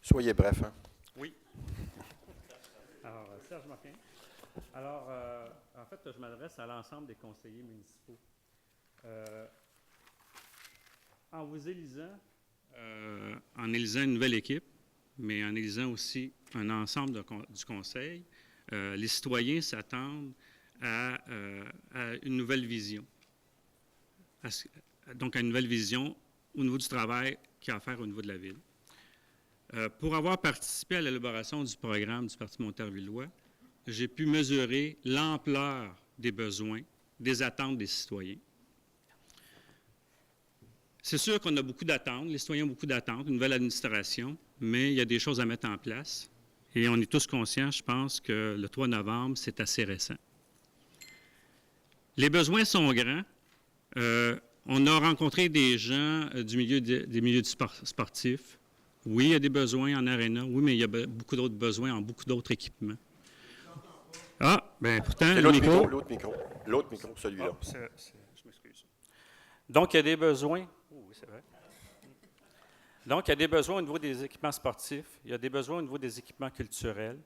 Soyez bref. Hein? Oui. Alors, Serge Martin. Alors, en fait, je m'adresse à l'ensemble des conseillers municipaux. En vous élisant, une nouvelle équipe, mais en élisant aussi un ensemble du conseil, les citoyens s'attendent à une nouvelle vision. Donc, à une nouvelle vision au niveau du travail qu'il y a à faire au niveau de la ville. Pour avoir participé à l'élaboration du programme du Parti montervillois, j'ai pu mesurer l'ampleur des besoins, des attentes des citoyens. C'est sûr qu'on a beaucoup d'attentes, les citoyens ont beaucoup d'attentes, une nouvelle administration, mais il y a des choses à mettre en place. Et on est tous conscients, je pense, que le 3 novembre, c'est assez récent. Les besoins sont grands. On a rencontré des gens des milieux sportifs. Oui, il y a des besoins en aréna. Oui, mais il y a beaucoup d'autres besoins en beaucoup d'autres équipements. Ah, bien, pourtant, l'autre micro, celui-là. Oh, je m'excuse. Donc, il y a des besoins. Oh, oui, c'est vrai. Donc, il y a des besoins au niveau des équipements sportifs. Il y a des besoins au niveau des équipements culturels.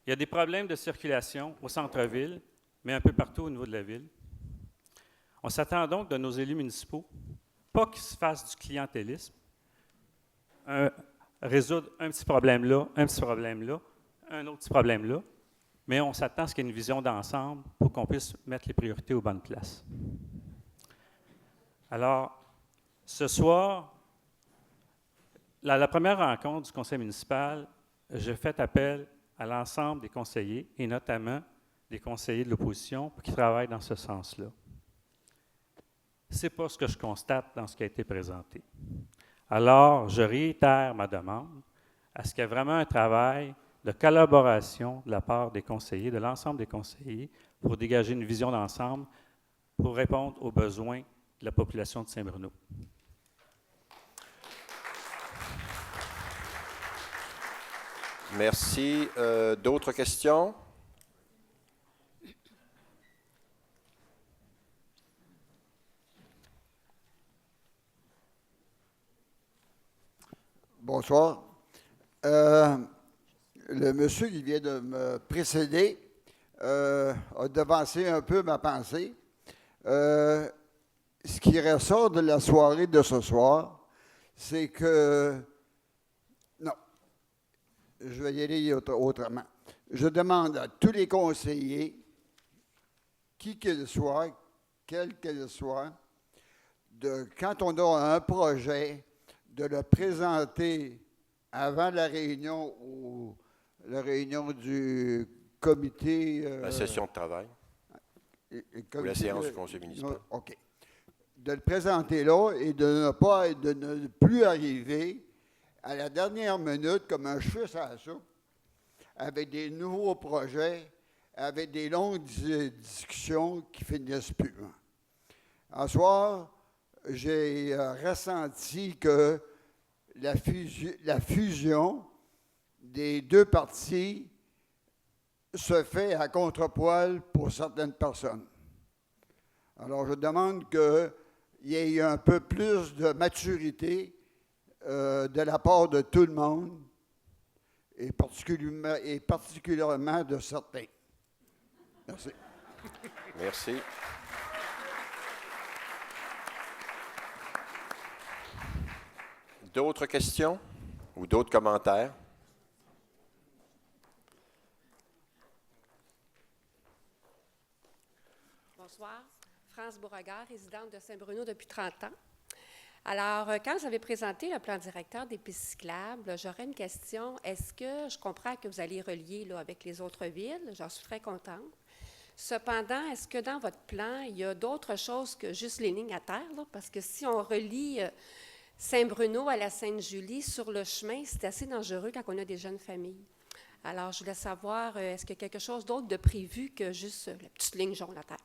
Il y a des problèmes de circulation au centre-ville, mais un peu partout au niveau de la ville. On s'attend donc de nos élus municipaux, pas qu'ils se fassent du clientélisme, résoudre un petit problème là, un petit problème là, un autre petit problème là, mais on s'attend à ce qu'il y ait une vision d'ensemble pour qu'on puisse mettre les priorités aux bonnes places. Alors, ce soir, la première rencontre du conseil municipal, j'ai fait appel à l'ensemble des conseillers et notamment les conseillers de l'opposition pour qu'ils travaillent dans ce sens-là. Ce n'est pas ce que je constate dans ce qui a été présenté. Alors, je réitère ma demande à ce qu'il y ait vraiment un travail de collaboration de la part des conseillers, de l'ensemble des conseillers, pour dégager une vision d'ensemble, pour répondre aux besoins de la population de Saint-Bruno. Merci. D'autres questions? Bonsoir. Le monsieur qui vient de me précéder a devancé un peu ma pensée. Ce qui ressort de la soirée de ce soir, c'est que... Non, je vais y aller autrement. Je demande à tous les conseillers, qui qu'ils soient, quel qu'ils soient, quand on a un projet, de le présenter avant la réunion du comité... la session de travail. Ou la séance du conseil municipal. OK. De le présenter là et de ne plus arriver à la dernière minute comme un cheveu sur la soupe, avec des nouveaux projets, avec des longues discussions qui finissent plus. En soir, j'ai ressenti que la fusion des deux partis se fait à contre-poil pour certaines personnes. Alors, je demande qu'il y ait un peu plus de maturité de la part de tout le monde, et particulièrement de certains. Merci. Merci. D'autres questions ou d'autres commentaires? Bonsoir. France Beauregard, résidente de Saint-Bruno depuis 30 ans. Alors, quand j'avais présenté le plan directeur des pistes cyclables, j'aurais une question. Est-ce que je comprends que vous allez relier là, avec les autres villes? J'en suis très contente. Cependant, est-ce que dans votre plan, il y a d'autres choses que juste les lignes à terre? Là? Parce que si on relie Saint-Bruno à la Sainte-Julie, sur le chemin, c'est assez dangereux quand on a des jeunes familles. Alors, je voulais savoir, est-ce qu'il y a quelque chose d'autre de prévu que juste la petite ligne jaune à terre?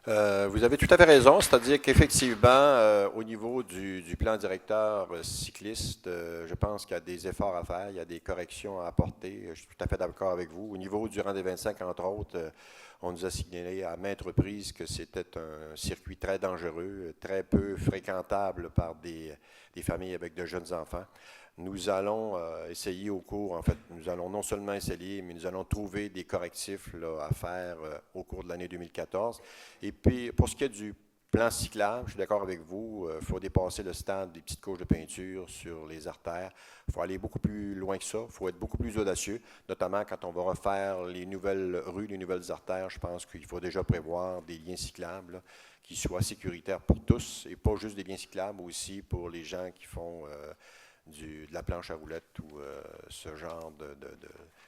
Vous avez tout à fait raison, c'est-à-dire qu'effectivement, au niveau du plan directeur cycliste, je pense qu'il y a des efforts à faire, il y a des corrections à apporter. Je suis tout à fait d'accord avec vous. Au niveau du rang des 25, entre autres, on nous a signalé à maintes reprises que c'était un circuit très dangereux, très peu fréquentable par des familles avec de jeunes enfants. Nous allons essayer au cours, en fait, nous allons non seulement essayer, mais nous allons trouver des correctifs là, à faire au cours de l'année 2014. Et puis, pour ce qui est du plan cyclable, je suis d'accord avec vous, il faut dépasser le stade des petites couches de peinture sur les artères. Il faut aller beaucoup plus loin que ça, il faut être beaucoup plus audacieux, notamment quand on va refaire les nouvelles rues, les nouvelles artères. Je pense qu'il faut déjà prévoir des liens cyclables là, qui soient sécuritaires pour tous, et pas juste des liens cyclables, mais aussi pour les gens qui font... de la planche à roulettes ou ce genre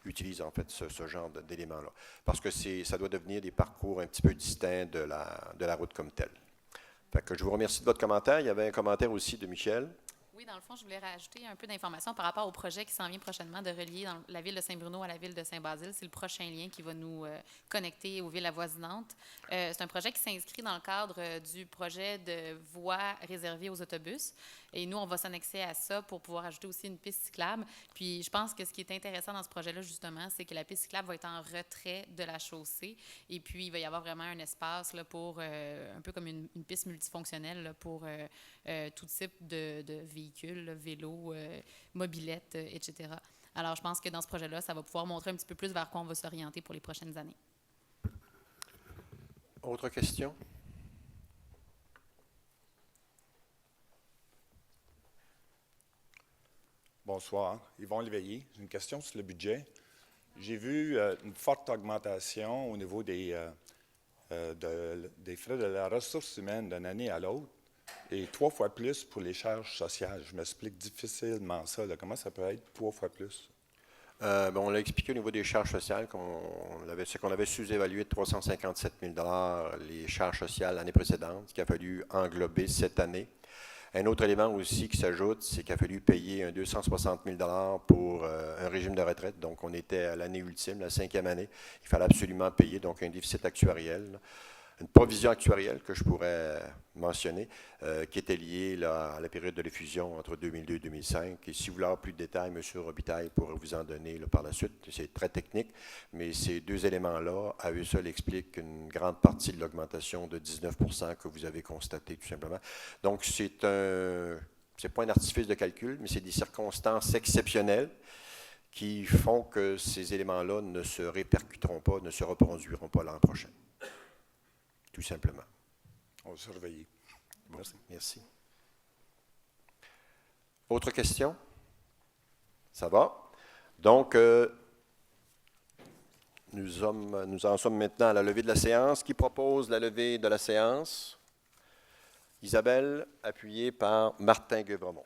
utilise en fait ce genre d'éléments-là. Parce que ça doit devenir des parcours un petit peu distincts de la route comme telle. Fait que je vous remercie de votre commentaire. Il y avait un commentaire aussi de Michel. Oui, dans le fond, je voulais rajouter un peu d'informations par rapport au projet qui s'en vient prochainement de relier la ville de Saint-Bruno à la ville de Saint-Basile. C'est le prochain lien qui va nous connecter aux villes avoisinantes. C'est un projet qui s'inscrit dans le cadre du projet de voies réservées aux autobus. Et nous, on va s'annexer à ça pour pouvoir ajouter aussi une piste cyclable. Puis, je pense que ce qui est intéressant dans ce projet-là, justement, c'est que la piste cyclable va être en retrait de la chaussée. Et puis, il va y avoir vraiment un espace là, pour, un peu comme une piste multifonctionnelle là, pour tout type de véhicules, là, vélos, mobylettes, etc. Alors, je pense que dans ce projet-là, ça va pouvoir montrer un petit peu plus vers quoi on va s'orienter pour les prochaines années. Autre question? Bonsoir. Yvon Léveillé. J'ai une question sur le budget. J'ai vu une forte augmentation au niveau des frais de la ressource humaine d'une année à l'autre et 3 fois plus pour les charges sociales. Je m'explique difficilement ça. Là. Comment ça peut être 3 fois plus? On l'a expliqué au niveau des charges sociales, ce qu'on avait sous-évalué de 357 000 les charges sociales l'année précédente, ce qu'il a fallu englober cette année. Un autre élément aussi qui s'ajoute, c'est qu'il a fallu payer un 260 000 pour un régime de retraite. Donc, on était à l'année ultime, la 5e année. Il fallait absolument payer, donc un déficit actuariel, là. Une provision actuarielle que je pourrais mentionner, qui était liée là, à la période de l'effusion entre 2002 et 2005. Et si vous voulez avoir plus de détails, M. Robitaille pourrait vous en donner là, par la suite. C'est très technique, mais ces deux éléments-là, à eux seuls, expliquent une grande partie de l'augmentation de 19 % que vous avez constatée, tout simplement. Donc, c'est pas un artifice de calcul, mais c'est des circonstances exceptionnelles qui font que ces éléments-là ne se répercuteront pas, ne se reproduiront pas l'an prochain. Tout simplement. On va surveiller. Bon, merci. Autre question? Ça va? Donc, nous en sommes maintenant à la levée de la séance. Qui propose la levée de la séance? Isabelle, appuyée par Martin Guevremont.